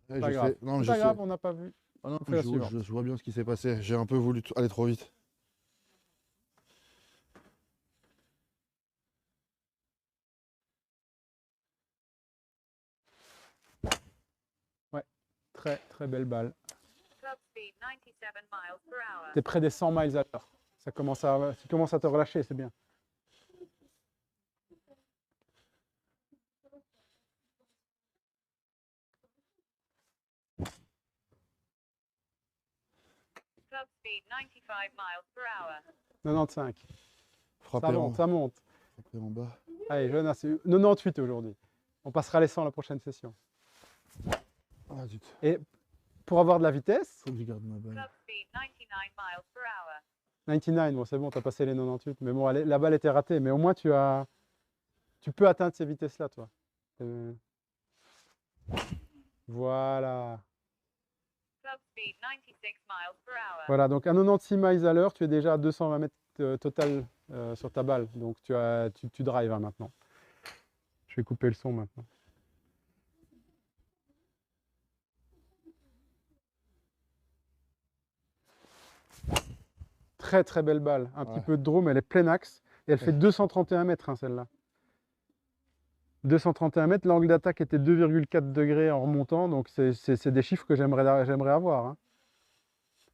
Ouais, Pas je grave. sais. Non, mais C'est pas je grave, sais. on n'a pas vu. Ah non, On fait la je suivante. vois bien ce qui s'est passé. J'ai un peu voulu aller trop vite. Très très belle balle. Club speed 97 miles per hour. Tu es près des 100 miles à l'heure. Tu commences à te relâcher, c'est bien. Club speed 95 miles per hour. 95. Frappez Ça en, monte, ça monte. frappez en bas. Allez, Jonas, c'est 98 aujourd'hui. On passera les 100 la prochaine session. Ah zut, Et pour avoir de la vitesse, faut que je garde ma balle. Club speed 99 miles per hour. 99, bon c'est bon, tu as passé les 98. Mais bon, la balle était ratée. Mais au moins tu peux atteindre ces vitesses-là, toi. Voilà. Club speed 96 miles per hour. Voilà, donc à 96 miles à l'heure, tu es déjà à 220 mètres total sur ta balle. Donc tu drives hein, maintenant. Je vais couper le son maintenant. Très très belle balle. Un petit peu de drôme, elle est plein axe. Et elle fait 231 mètres hein, celle-là. 231 mètres, l'angle d'attaque était 2,4 degrés en remontant. Donc c'est des chiffres que j'aimerais avoir. Hein.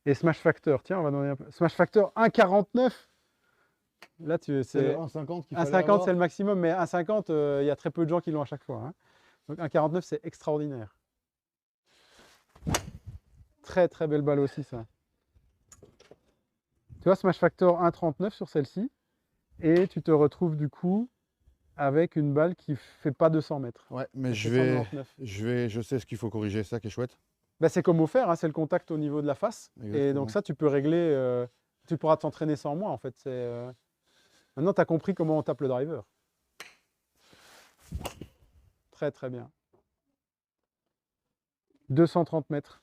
Et Smash Factor, tiens, on va donner un peu. Smash Factor 1,49. Là, C'est c'est 1,50 qu'il fallait 1,50 avoir. c'est le maximum, mais 1,50, il y a très peu de gens qui l'ont à chaque fois. Hein. Donc 1,49 c'est extraordinaire. Très très belle balle aussi ça. Tu vois, Smash Factor 1,39 sur celle-ci. Et tu te retrouves du coup avec une balle qui fait pas 200 mètres. Ouais, mais Elle je fait vais, 199. je sais ce qu'il faut corriger, ça qui est chouette. Bah, c'est comme au fer, hein, c'est le contact au niveau de la face. Et Exactement. donc ça, tu peux régler, tu pourras t'entraîner sans moi en fait. Maintenant, tu as compris comment on tape le driver. Très très bien. 230 mètres.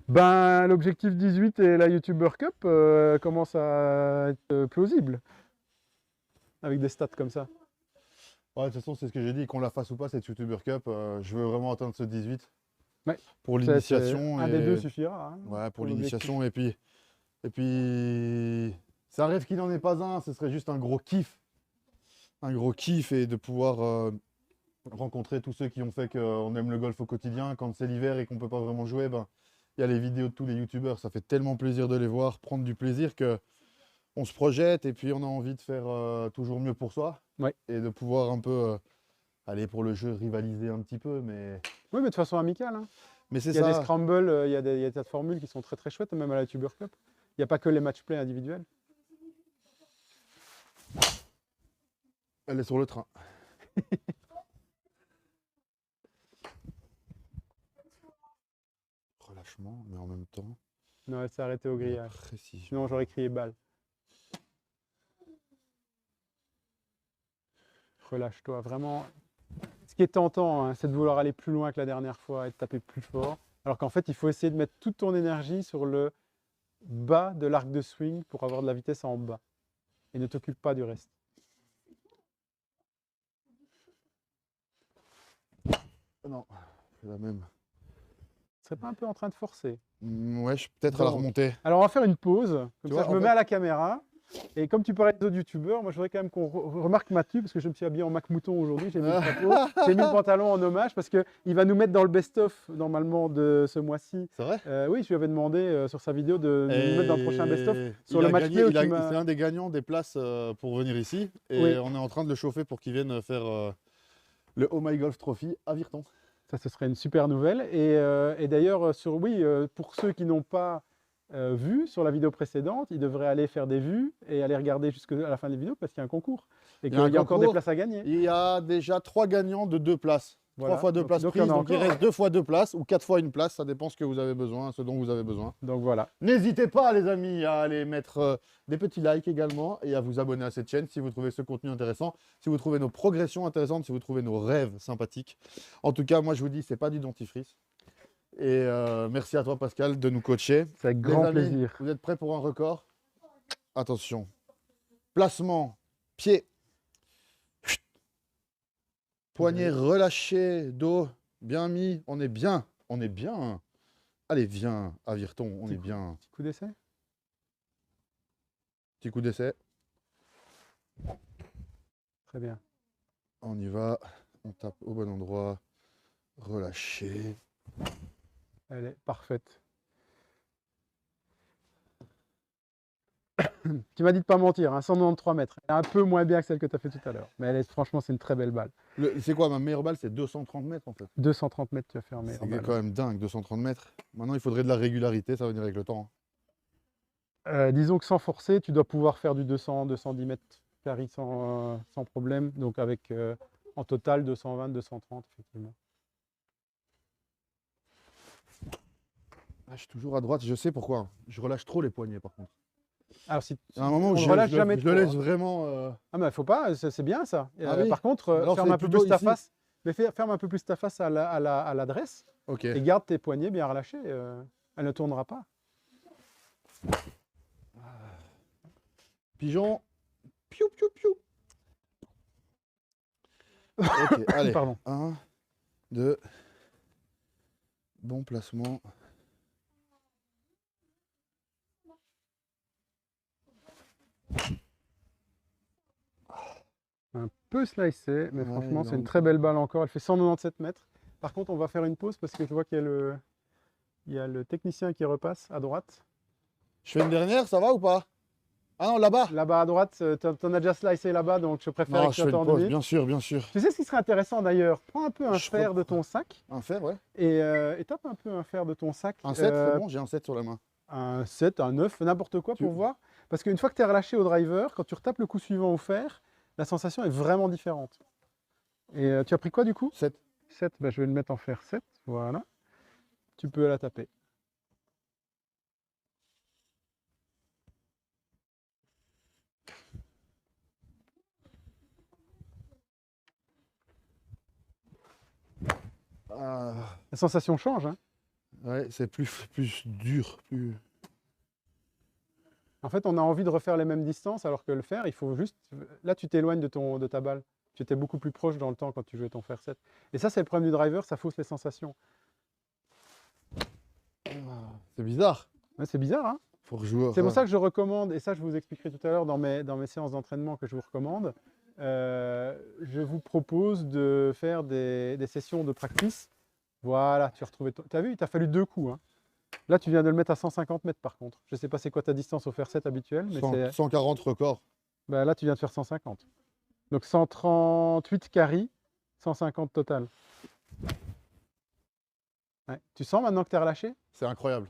Ben, l'objectif 18 et la YouTuber Cup commence à être plausible. Avec des stats comme ça. Ouais, de toute façon, c'est ce que j'ai dit, qu'on la fasse ou pas, cette YouTuber Cup, je veux vraiment atteindre ce 18. Ouais. Pour l'initiation. Un des deux suffira. Hein, Ouais, pour l'objectif. l'initiation. Et puis, c'est un rêve qui n'en est pas un, ce serait juste un gros kiff. Un gros kiff et de pouvoir rencontrer tous ceux qui ont fait qu'on aime le golf au quotidien. Quand c'est l'hiver et qu'on ne peut pas vraiment jouer, ben, il y a les vidéos de tous les youtubeurs, ça fait tellement plaisir de les voir, prendre du plaisir que on se projette et puis on a envie de faire toujours mieux pour soi. Ouais. Et de pouvoir un peu aller pour le jeu, rivaliser un petit peu. Mais Oui, mais de façon amicale. Hein. c'est Il y a des ça. scrambles, il y a des tas de formules qui sont très très chouettes, même à la YouTuber Cup. Il n'y a pas que les match play individuels. Elle est sur le train. Relâchement, mais en même temps, Non, elle s'est arrêtée au grillage. précision. Sinon, j'aurais crié balle. Relâche-toi, vraiment. Ce qui est tentant, hein, c'est de vouloir aller plus loin que la dernière fois et de taper plus fort. Alors qu'en fait, il faut essayer de mettre toute ton énergie sur le bas de l'arc de swing pour avoir de la vitesse en bas. Et ne t'occupe pas du reste. Non, c'est la même. Tu serais pas un peu en train de forcer? Ouais, je suis peut-être à la Donc, remontée. Alors, on va faire une pause. Comme Tu ça, vois, je en me fait- mets à la caméra. Et comme tu parlais d'autres youtubeurs, moi, je voudrais quand même qu'on remarque Mathieu, parce que je me suis habillé en Mac Mouton aujourd'hui. J'ai mis le chapeau, j'ai mis le pantalon en hommage, parce qu'il va nous mettre dans le best-of, normalement, de ce mois-ci. C'est vrai? Oui, je lui avais demandé sur sa vidéo de nous mettre dans le prochain best-of. Sur Il le a match gagné, play où il a- tu m'as- c'est un des gagnants des places pour venir ici. Et Oui. on est en train de le chauffer pour qu'il vienne faire le Oh My Golf Trophy à Virton. Ça, ce serait une super nouvelle. Et d'ailleurs, pour ceux qui n'ont pas vu sur la vidéo précédente, ils devraient aller faire des vues et aller regarder jusqu'à la fin des vidéos parce qu'il y a un concours. Et Il y qu'il a un y a encore des concours. places à gagner. Il y a déjà 3 gagnants de 2 places. Voilà. 3 fois 2 Donc- places donc il y en prises, a donc il encore. reste 2 fois 2 places ou 4 fois une place, ça dépend ce que vous avez besoin, ce dont vous avez besoin. Donc voilà. N'hésitez pas les amis à aller mettre des petits likes également et à vous abonner à cette chaîne si vous trouvez ce contenu intéressant, si vous trouvez nos progressions intéressantes, si vous trouvez nos rêves sympathiques. En tout cas, moi je vous dis, c'est pas du dentifrice. Et merci à toi Pascal de nous coacher. C'est avec Les grand amis, plaisir. Vous êtes prêts pour un record? Attention. Placement, pied. Chut. Poignet relâché, dos bien mis. On est bien. On est bien. Allez, viens, Avirton, on est bien. Petit coup d'essai. Petit coup d'essai. Très bien. On y va. On tape au bon endroit. Relâché. Elle est parfaite. Tu m'as dit de pas mentir, hein, 193 mètres. Elle est un peu moins bien que celle que tu as fait tout à l'heure. Mais franchement, c'est une très belle balle. C'est quoi ma meilleure balle? C'est 230 mètres en fait. 230 mètres, tu as fait en meilleure C'est balle. quand même dingue, 230 mètres. Maintenant, il faudrait de la régularité, ça va venir avec le temps. Disons que sans forcer, tu dois pouvoir faire du 200, 210 mètres carré sans problème. Donc avec en total 220, 230 effectivement. Ah, je suis toujours à droite, je sais pourquoi. Je relâche trop les poignets par contre. Alors si À un moment où on je, relâche je- jamais je trop, le laisse hein. vraiment. Ah mais faut pas, c'est bien ça. Ah oui. Par contre, Alors, ferme c'est un peu plutôt plus ta ici. face. Mais ferme un peu plus ta face à l'adresse Ok. et garde tes poignets bien relâchés. Elle ne tournera pas. Pigeon. Piou, piou, piou. Ok, allez. Pardon. 1, 2. Bon placement. Un peu slicé, mais Ouais, franchement, c'est une donc, très belle balle encore. Elle fait 197 mètres. Par contre, on va faire une pause parce que je vois qu'il y a le technicien qui repasse à droite. Je fais une dernière, ça va ou pas? Ah non, là-bas. Là-bas à droite, t'en as déjà slicé là-bas, donc je préfère Non, que je tu fais une attendes pause, vite. bien sûr, bien sûr. Tu sais ce qui serait intéressant d'ailleurs? Prends un peu un Je fer crois- de ton sac Un fer, ouais. et tape un peu un fer de ton sac. Un 7, c'est bon, j'ai un 7 sur la main. Un 7, un 9, n'importe quoi Tu- pour voir. Parce qu'une fois que tu es relâché au driver, quand tu retapes le coup suivant au fer, la sensation est vraiment différente. Et tu as pris quoi du coup? 7. 7, bah, je vais le mettre en fer 7, voilà. Tu peux la taper. Ah, La sensation change, hein. ouais, c'est plus dur. Plus... En fait, on a envie de refaire les mêmes distances, alors que le fer, il faut juste... Là, tu t'éloignes de ta balle. Tu étais beaucoup plus proche dans le temps quand tu jouais ton fer 7. Et ça, c'est le problème du driver, ça fausse les sensations. C'est bizarre. Ouais, c'est bizarre, hein. Faut rejouer. C'est pour ça que je recommande, et ça je vous expliquerai tout à l'heure dans mes séances d'entraînement que je vous recommande, je vous propose de faire des sessions de practice. Voilà, tu as retrouvé. Tu as vu, il t'a fallu 2 coups, hein. Là, tu viens de le mettre à 150 mètres par contre. Je ne sais pas c'est quoi ta distance au fer 7 habituel, mais 140 records. bah, là, tu viens de faire 150. Donc 138 carry, 150 total. Ouais. Tu sens maintenant que tu es relâché? C'est incroyable.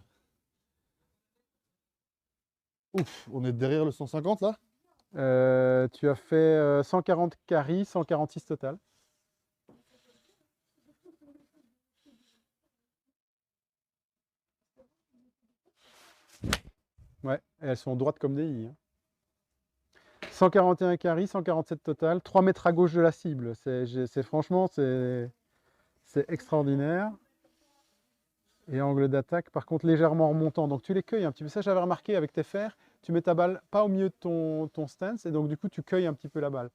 Ouf, on est derrière le 150 là? Tu as fait 140 carry, 146 total. Ouais, et elles sont droites comme des i, hein. 141 carry, 147 total, 3 mètres à gauche de la cible. Franchement, c'est extraordinaire. Et angle d'attaque, par contre, légèrement remontant. Donc tu les cueilles un petit peu. Ça, j'avais remarqué avec tes fers, tu mets ta balle pas au milieu de ton stance, et donc du coup, tu cueilles un petit peu la balle.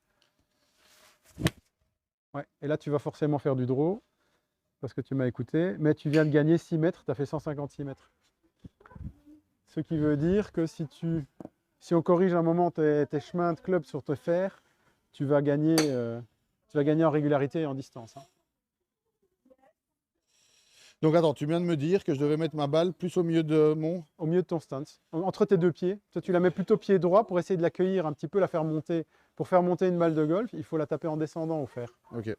Ouais, et là, tu vas forcément faire du draw, parce que tu m'as écouté, mais tu viens de gagner 6 mètres, tu as fait 156 mètres. Ce qui veut dire que si on corrige un moment tes chemins de club sur tes fers, tu vas gagner en régularité et en distance, hein. Donc attends, tu viens de me dire que je devais mettre ma balle plus au milieu de mon... Au milieu de ton stance, entre tes deux pieds. Toi, tu la mets plutôt pied droit pour essayer de l'accueillir un petit peu, la faire monter. Pour faire monter une balle de golf, il faut la taper en descendant au fer. Ok.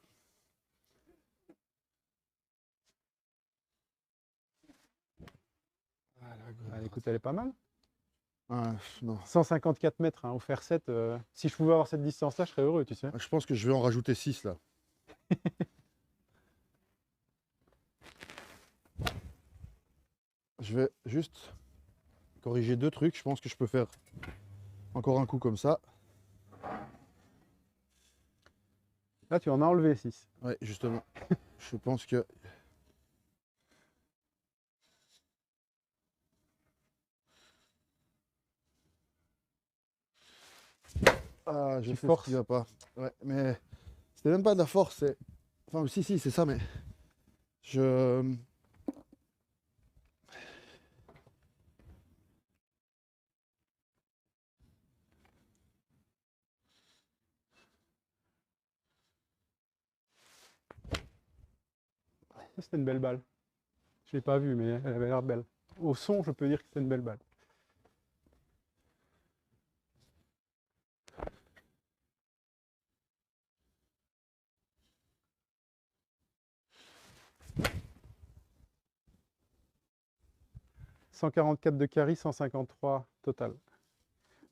Allez, écoute, elle est pas mal. Ah, non. 154 mètres, hein, au fer 7. Si je pouvais avoir cette distance-là, je serais heureux, tu sais. Je pense que je vais en rajouter 6 là. Je vais juste corriger 2 trucs. Je pense que je peux faire encore un coup comme ça. Là, tu en as enlevé 6. Ouais, justement. Je pense que... Ah, je Tu sais forces. ce qui va pas. Ouais, mais c'était même pas de la force. Enfin, si, c'est ça, mais... Je... C'était une belle balle. Je l'ai pas vue, mais elle avait l'air belle. Au son, je peux dire que c'est une belle balle. « 144 de carry, 153 total. »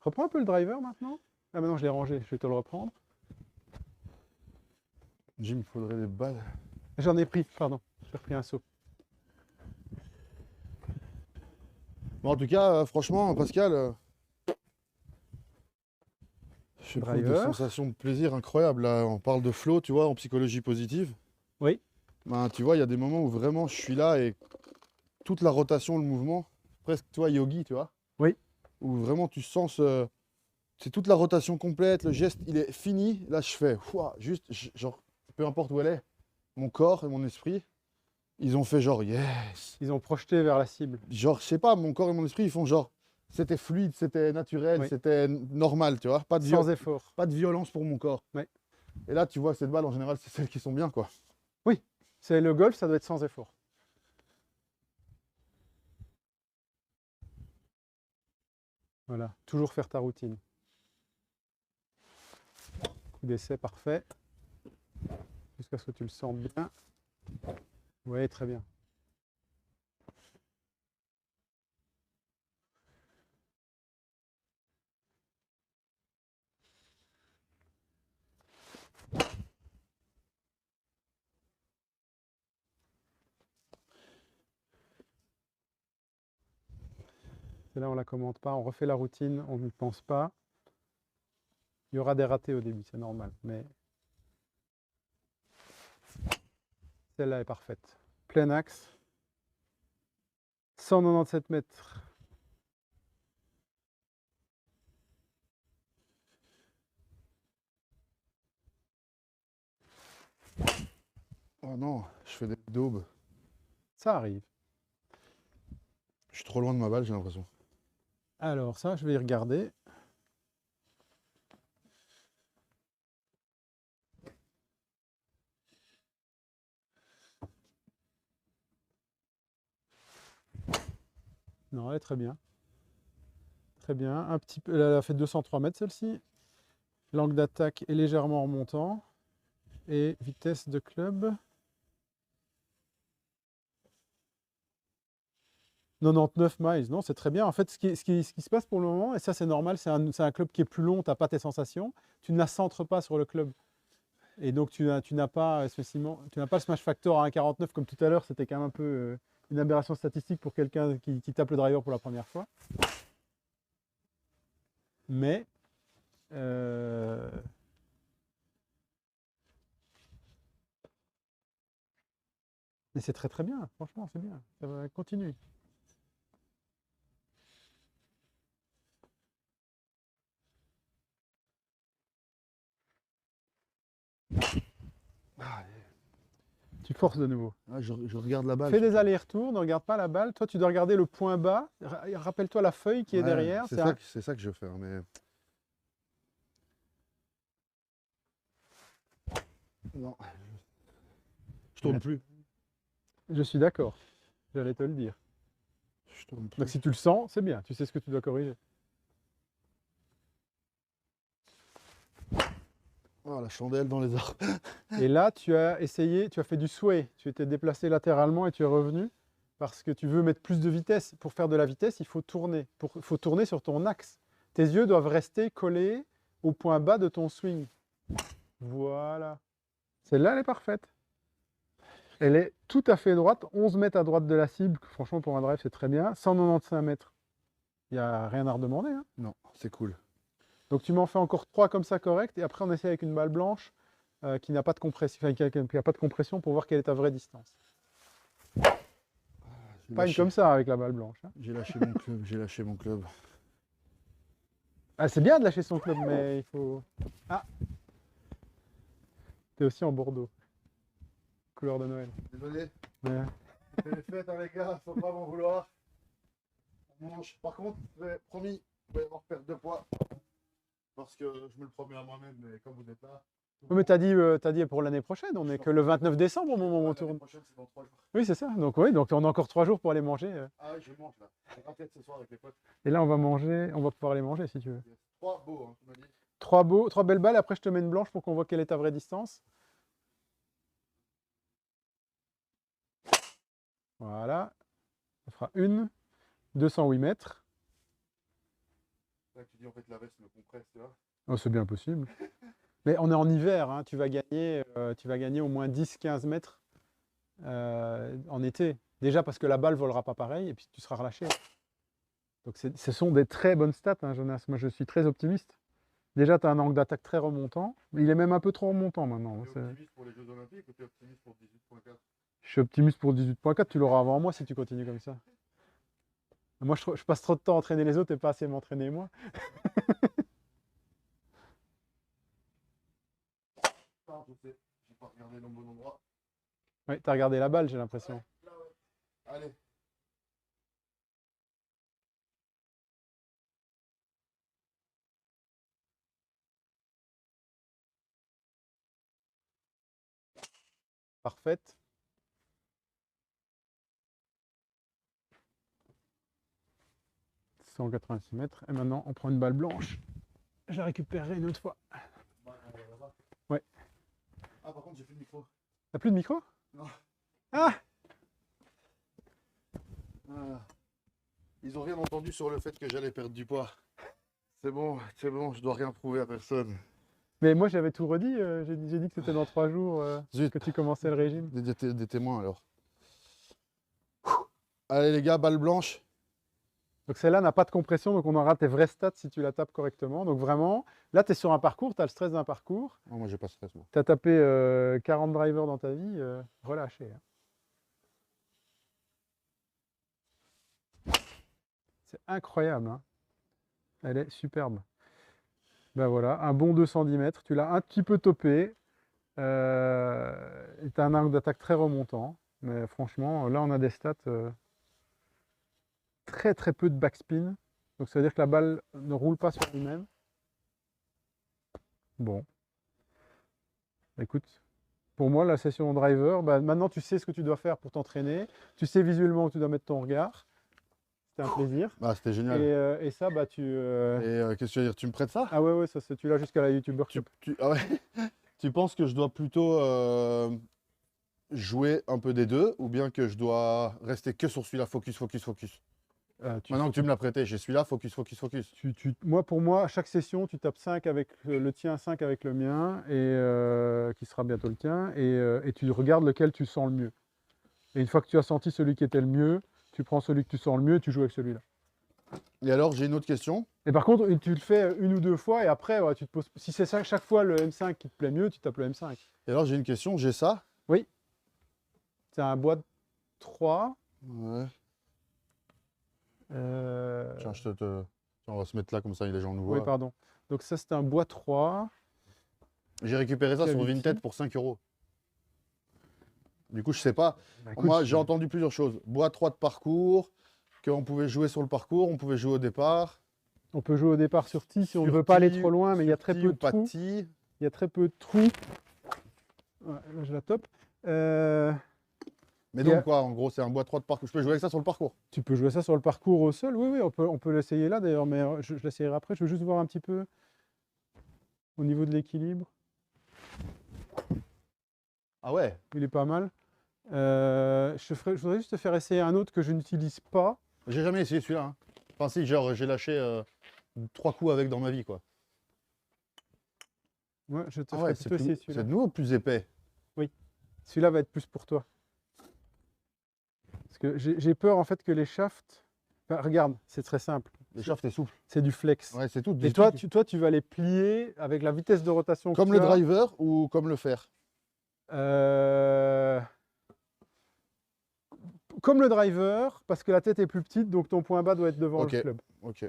Reprends un peu le driver maintenant. Ah maintenant je l'ai rangé, je vais te le reprendre. Jim, il faudrait des balles. J'en ai pris, pardon, j'ai repris un saut. Bon, en tout cas, franchement, Pascal, je trouve des Driver. sensations de plaisir incroyables. Là, on parle de flow, tu vois, en psychologie positive. Oui. Ben, tu vois, il y a des moments où vraiment je suis là et toute la rotation, le mouvement, presque, toi, yogi, tu vois. Oui. Où vraiment tu sens c'est toute la rotation complète, le geste, il est fini. Là, je fais, ouah, juste, genre, peu importe où elle est, mon corps et mon esprit, ils ont fait genre, yes. Ils ont projeté vers la cible. Genre, je sais pas, mon corps et mon esprit, ils font genre, c'était fluide, c'était naturel, Oui. c'était normal, tu vois. Pas de, Sans effort. pas de violence pour mon corps. Oui. Et là, tu vois, cette balle, en général, c'est celles qui sont bien, quoi. C'est le golf, ça doit être sans effort. Voilà, toujours faire ta routine. Coup d'essai parfait. Jusqu'à ce que tu le sentes bien. Oui, très bien. Et là, on ne la commente pas, on refait la routine, on n'y pense pas. Il y aura des ratés au début, c'est normal, mais celle-là est parfaite. Plein axe, 197 mètres. Oh non, je fais des daubes. Ça arrive. Je suis trop loin de ma balle, j'ai l'impression. Alors ça, je vais y regarder. Non, elle est très bien. Très bien. Un petit peu, elle a fait 203 mètres celle-ci. L'angle d'attaque est légèrement remontant. Et vitesse de club. 99 miles, non, c'est très bien. En fait, ce qui se passe pour le moment, et ça c'est normal, c'est un club qui est plus long, tu n'as pas tes sensations, tu ne la centres pas sur le club. Et donc tu n'as pas le smash factor à 1,49 comme tout à l'heure, c'était quand même un peu une aberration statistique pour quelqu'un qui tape le driver pour la première fois. Mais c'est très très bien, franchement, c'est bien. Ça va continuer. Tu forces de nouveau. Ah, je regarde la balle. Fais des allers-retours, ne regarde pas la balle. Toi, tu dois regarder le point bas. Rappelle-toi la feuille qui est Ouais, derrière. c'est ça que je veux faire, mais... Non. Je tourne plus. Je suis d'accord. J'allais te le dire. Je tourne plus. Donc si tu le sens, c'est bien. Tu sais ce que tu dois corriger. Oh, la chandelle dans les arbres. Et là, tu as essayé, tu as fait du sway. Tu étais déplacé latéralement et tu es revenu parce que tu veux mettre plus de vitesse. Pour faire de la vitesse, il faut tourner. Il faut tourner sur ton axe. Tes yeux doivent rester collés au point bas de ton swing. Voilà. Celle-là, elle est parfaite. Elle est tout à fait droite, 11 mètres à droite de la cible. Franchement, pour un drive, c'est très bien. 195 mètres. Il n'y a rien à redemander. Hein. Non, c'est cool. Donc tu m'en fais encore 3 comme ça correct. Et après, on essaie avec une balle blanche qui n'a pas de compression, enfin, qui a pas de compression pour voir quelle est ta vraie distance. Pas une comme ça avec la balle blanche. Hein. J'ai lâché mon club, j'ai lâché mon club. Ah, c'est bien de lâcher son club, mais il faut... Ah, t'es aussi en Bordeaux. Couleur de Noël. Désolé. Ouais. C'est les fêtes, hein, les gars, faut pas m'en vouloir. On mange. Par contre, promis, vous allez avoir perdre de poids. Parce que je me le promets à moi-même, mais comme vous êtes là, Oui, mais t'as dit pour l'année prochaine, on n'est que le 29 décembre au moment où on tourne. L'année prochaine, c'est dans 3 jours. Oui, c'est ça. Donc oui, donc on a encore 3 jours pour aller manger. Ah ouais, je mange là. On va peut-être ce soir avec les potes. Et là, on va manger, on va pouvoir aller manger si tu veux. 3 beaux, hein, tu m'as dit. 3 belles balles, après je te mets une blanche pour qu'on voit quelle est ta vraie distance. Voilà. Ça fera une, 208 mètres. C'est là que tu dis en fait la veste me compresse, tu vois. Oh, c'est bien possible. Mais on est en hiver, hein, tu vas gagner au moins 10-15 mètres en été. Déjà parce que la balle ne volera pas pareil et puis tu seras relâché. Donc ce sont des très bonnes stats, hein, Jonas. Moi je suis très optimiste. Déjà tu as un angle d'attaque très remontant. Il est même un peu trop remontant maintenant. Tu es optimiste pour les Jeux Olympiques ou tu es optimiste pour 18.4? Je suis optimiste pour 18.4, tu l'auras avant moi si tu continues comme ça. Moi je passe trop de temps à entraîner les autres et pas assez à m'entraîner moi. Ah, je sais, j'ai pas regardé dans le bon endroit. Oui, tu as regardé la balle, j'ai l'impression. Là, ouais. Allez. Parfaite. « 186 mètres. Et maintenant, on prend une balle blanche. Je la récupérerai une autre fois. Ouais. Ah, par contre, j'ai plus de micro. T'as plus de micro? Non. Ah! Ah. Ils ont rien entendu sur le fait que j'allais perdre du poids. C'est bon, je dois rien prouver à personne. Mais moi, j'avais tout redit. J'ai dit que c'était dans 3 jours Zut. que tu commençais le régime. Des témoins alors. Allez les gars, balle blanche. Donc celle-là n'a pas de compression, donc on aura tes vraies stats si tu la tapes correctement. Donc vraiment, là, tu es sur un parcours, tu as le stress d'un parcours. Oh, moi j'ai pas de stress moi. Tu as tapé 40 drivers dans ta vie, relâché. Hein. C'est incroyable. Hein. Elle est superbe. Ben voilà, un bon 210 mètres. Tu l'as un petit peu topé. Tu as un angle d'attaque très remontant. Mais franchement, là, on a des stats très très peu de backspin. Donc ça veut dire que la balle ne roule pas sur lui-même. Bon. Écoute, pour moi, la session driver, bah, maintenant tu sais ce que tu dois faire pour t'entraîner. Tu sais visuellement où tu dois mettre ton regard. C'était un plaisir. Ah, c'était génial. Et ça, bah tu... Et qu'est-ce que tu veux dire? Tu me prêtes ça? Ah ouais, ça, tu l'as jusqu'à la YouTuber Cup. Ah ouais. Tu penses que je dois plutôt jouer un peu des deux ou bien que je dois rester que sur celui-là, focus? Maintenant que tu me l'as prêté, j'ai celui-là, focus. Pour moi, à chaque session, tu tapes 5 avec le tien, 5 avec le mien, et qui sera bientôt le tien, et tu regardes lequel tu sens le mieux. Et une fois que tu as senti celui qui était le mieux, tu prends celui que tu sens le mieux et tu joues avec celui-là. Et alors, j'ai une autre question. Et par contre, tu le fais une ou deux fois, et après, ouais, tu te poses... si c'est chaque fois le M5 qui te plaît mieux, tu tapes le M5. Et alors, j'ai une question, j'ai ça. Oui. C'est un bois de 3. Ouais. Euh... Tiens, Tiens, on va se mettre là comme ça, les gens nous Oui, voient. pardon. Donc ça, c'est un bois 3. J'ai récupéré ça sur Cavity. Vinted pour 5 €. Du coup, je sais pas. Bah, écoute, Moi, j'ai entendu plusieurs choses. Bois 3 de parcours, qu'on pouvait jouer sur le parcours, on pouvait jouer au départ. on peut jouer au départ sur tee si on ne Sur veut pas aller tee, trop loin, mais il y a très tee peu ou de pas trous. tee. Il y a très peu de trous. Ouais, là, je la top. Mais Il y a- donc quoi, en gros, c'est un bois 3 de parcours. Je peux jouer avec ça sur le parcours. Tu peux jouer ça sur le parcours au sol. Oui, on peut l'essayer là d'ailleurs, mais je l'essayerai après. Je veux juste voir un petit peu au niveau de l'équilibre. Ah ouais. Il est pas mal. Je voudrais juste te faire essayer un autre que je n'utilise pas. J'ai jamais essayé celui-là. Hein. Enfin si, genre j'ai lâché 3 coups avec dans ma vie quoi. Ouais, je te Ah ferai ouais, plutôt essayer celui-là. c'est de nouveau plus épais. Celui-là va être plus pour toi. Parce que j'ai peur en fait que les shafts... Enfin, regarde, c'est très simple. Les shafts est souple. C'est du flex. Ouais, c'est tout. Et toi, tu vas les plier avec la vitesse de rotation que Comme tu le as. driver ou comme le fer? Comme le driver, parce que la tête est plus petite, donc ton point bas doit être devant Ok. le club. Ok.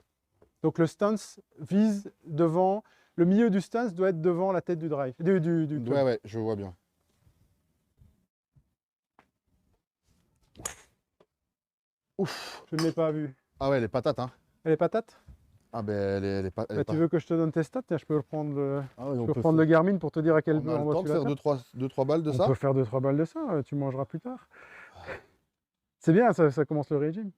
Donc le stance vise devant... Le milieu du stance doit être devant la tête du drive. Du club. Ouais, ouais, je vois bien. Ouf. Je ne l'ai pas vu. Ah ouais, les patates, hein. Elle est patate? Ah ben elle est pas. Elle est Bah, pas- tu veux que je te donne tes stats? Tiens, je peux reprendre le, Ah ouais, je on peux peut reprendre le faire- Garmin pour te dire à quel on a le endroit temps tu de faire la tapes. 2-3 balles de On ça. peut faire 2-3 balles de ça, tu mangeras plus tard. C'est bien, ça commence le régime.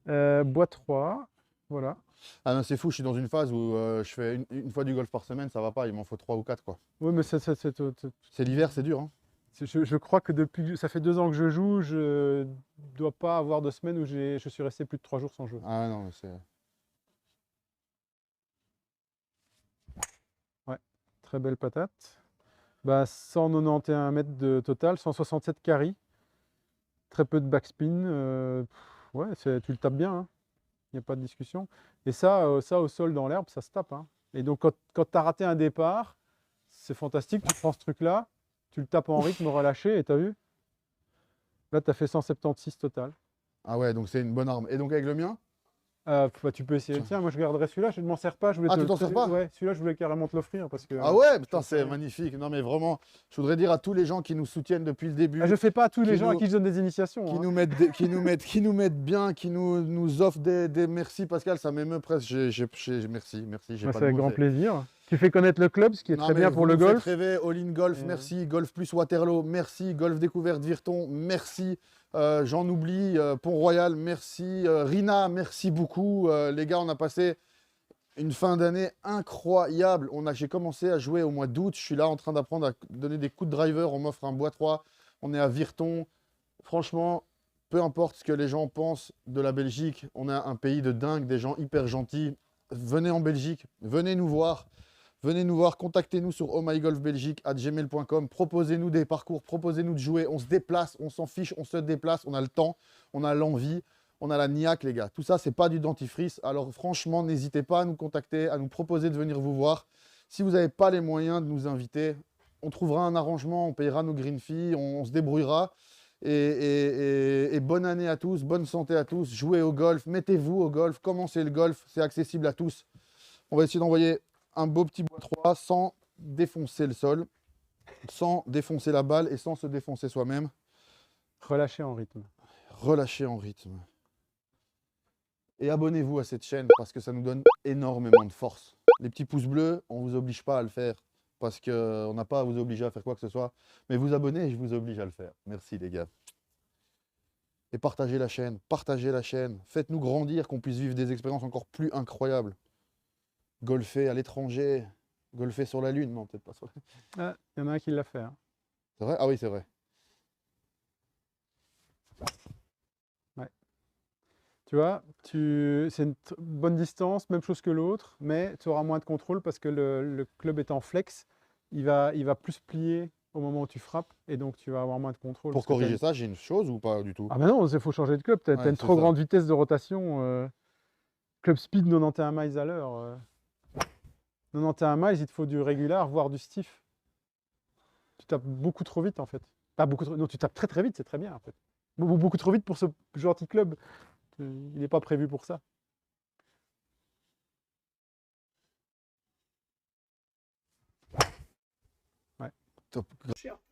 Bois 3, voilà. Ah non, c'est fou, je suis dans une phase où je fais une fois du golf par semaine, ça va pas, il m'en faut 3 ou 4 quoi. Oui, mais C'est l'hiver, c'est dur, hein. je crois que depuis, ça fait 2 ans que je joue, je dois pas avoir de semaine où je suis resté plus de 3 jours sans jouer. Ah non, mais c'est. Très belle patate. Bah, 191 mètres de total, 167 carry. Très peu de backspin. Ouais, tu le tapes bien, il n'y a pas de discussion. Et ça au sol dans l'herbe, ça se tape, hein. Et donc quand tu as raté un départ, c'est fantastique, tu prends ce truc-là, tu le tapes en rythme relâché et tu as vu? Là, tu as fait 176 total. Ah ouais, donc c'est une bonne arme. Et donc avec le mien? Bah, tu peux essayer. Tiens, moi je garderai celui-là, je ne m'en sers pas. Je voulais Ah, te tu le t'en sers pas? Ouais, celui-là, je voulais carrément te l'offrir parce que. Ah ouais, putain, j'en sais c'est rien. magnifique. Non mais vraiment, je voudrais dire à tous les gens qui nous soutiennent depuis le début, Ah, je fais pas à tous les qui gens à nous- qui je donne des initiations, qui hein. nous mettent, qui nous mettent bien, qui nous offrent des merci Pascal, ça m'émeut presque. Merci, j'ai Bah, pas c'est de avec mots, grand c'est- plaisir. Tu fais connaître le club, ce qui est Non, très mais bien vous pour le nous faites golf. rêver, All In Golf, Et, merci. Golf Plus Waterloo, merci. Golf Découverte Virton, merci. J'en oublie, Pont-Royal, merci. Rina, merci beaucoup. Les gars, on a passé une fin d'année incroyable. J'ai commencé à jouer au mois d'août. Je suis là en train d'apprendre à donner des coups de driver. On m'offre un bois 3. On est à Virton. Franchement, peu importe ce que les gens pensent de la Belgique, on a un pays de dingue, des gens hyper gentils. Venez en Belgique, venez nous voir. Venez nous voir, contactez-nous sur ohmygolfbelgique@gmail.com, proposez-nous des parcours, proposez-nous de jouer, on se déplace, on s'en fiche, on se déplace, on a le temps, on a l'envie, on a la niaque les gars. Tout ça, c'est pas du dentifrice, alors franchement, n'hésitez pas à nous contacter, à nous proposer de venir vous voir. Si vous n'avez pas les moyens de nous inviter, on trouvera un arrangement, on payera nos green fees, on se débrouillera. Et bonne année à tous, bonne santé à tous, jouez au golf, mettez-vous au golf, commencez le golf, c'est accessible à tous. On va essayer d'envoyer un beau petit bois 3 sans défoncer le sol, sans défoncer la balle et sans se défoncer soi-même. Relâcher en rythme. Relâchez en rythme. Et abonnez-vous à cette chaîne parce que ça nous donne énormément de force. Les petits pouces bleus, on ne vous oblige pas à le faire parce qu'on n'a pas à vous obliger à faire quoi que ce soit. Mais vous abonnez et je vous oblige à le faire. Merci les gars. Et partagez la chaîne, faites-nous grandir, qu'on puisse vivre des expériences encore plus incroyables. Golfer à l'étranger, golfer sur la Lune, non, peut-être pas sur la Lune. Ah, il y en a un qui l'a fait, hein. C'est vrai? Ah oui, c'est vrai. Tu vois, c'est une bonne distance, même chose que l'autre, mais tu auras moins de contrôle parce que le club est en flex, il va plus plier au moment où tu frappes et donc tu vas avoir moins de contrôle. Pour parce que corriger ça, j'ai une chose ou pas du tout? Ah ben non, il faut changer de club, tu as Ouais, une c'est trop ça. grande vitesse de rotation. Club speed 91 miles à l'heure. 91 miles, il te faut du régular, voire du stiff. Tu tapes beaucoup trop vite en fait. Pas beaucoup trop, non, tu tapes très très vite, c'est très bien en fait. Beaucoup trop vite pour ce gentil club. Il n'est pas prévu pour ça. Top.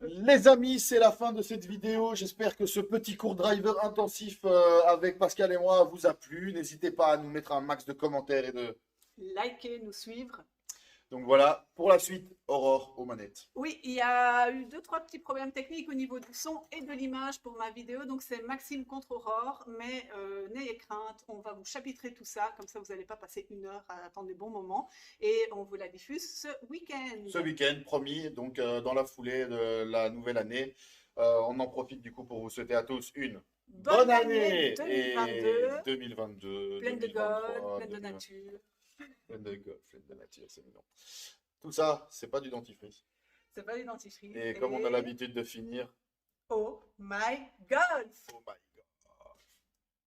Les amis, c'est la fin de cette vidéo. J'espère que ce petit cours driver intensif avec Pascal et moi vous a plu. N'hésitez pas à nous mettre un max de commentaires et de... Liker, nous suivre. Donc voilà, pour la suite, Aurore aux manettes. Oui, il y a eu 2-3 petits problèmes techniques au niveau du son et de l'image pour ma vidéo. Donc c'est Maxime contre Aurore, mais n'ayez crainte, on va vous chapitrer tout ça. Comme ça, vous n'allez pas passer 1 heure à attendre les bons moments. Et on vous la diffuse ce week-end. Ce week-end, promis, donc dans la foulée de la nouvelle année. On en profite du coup pour vous souhaiter à tous une bonne année 2022, et 2022, pleine de 2023, golf, pleine de 2020. nature. Pleine de golf, pleine de nature, c'est mignon. Tout ça, c'est pas du dentifrice. C'est pas l'identifié. Et comme on a l'habitude de finir, Oh my God! oh my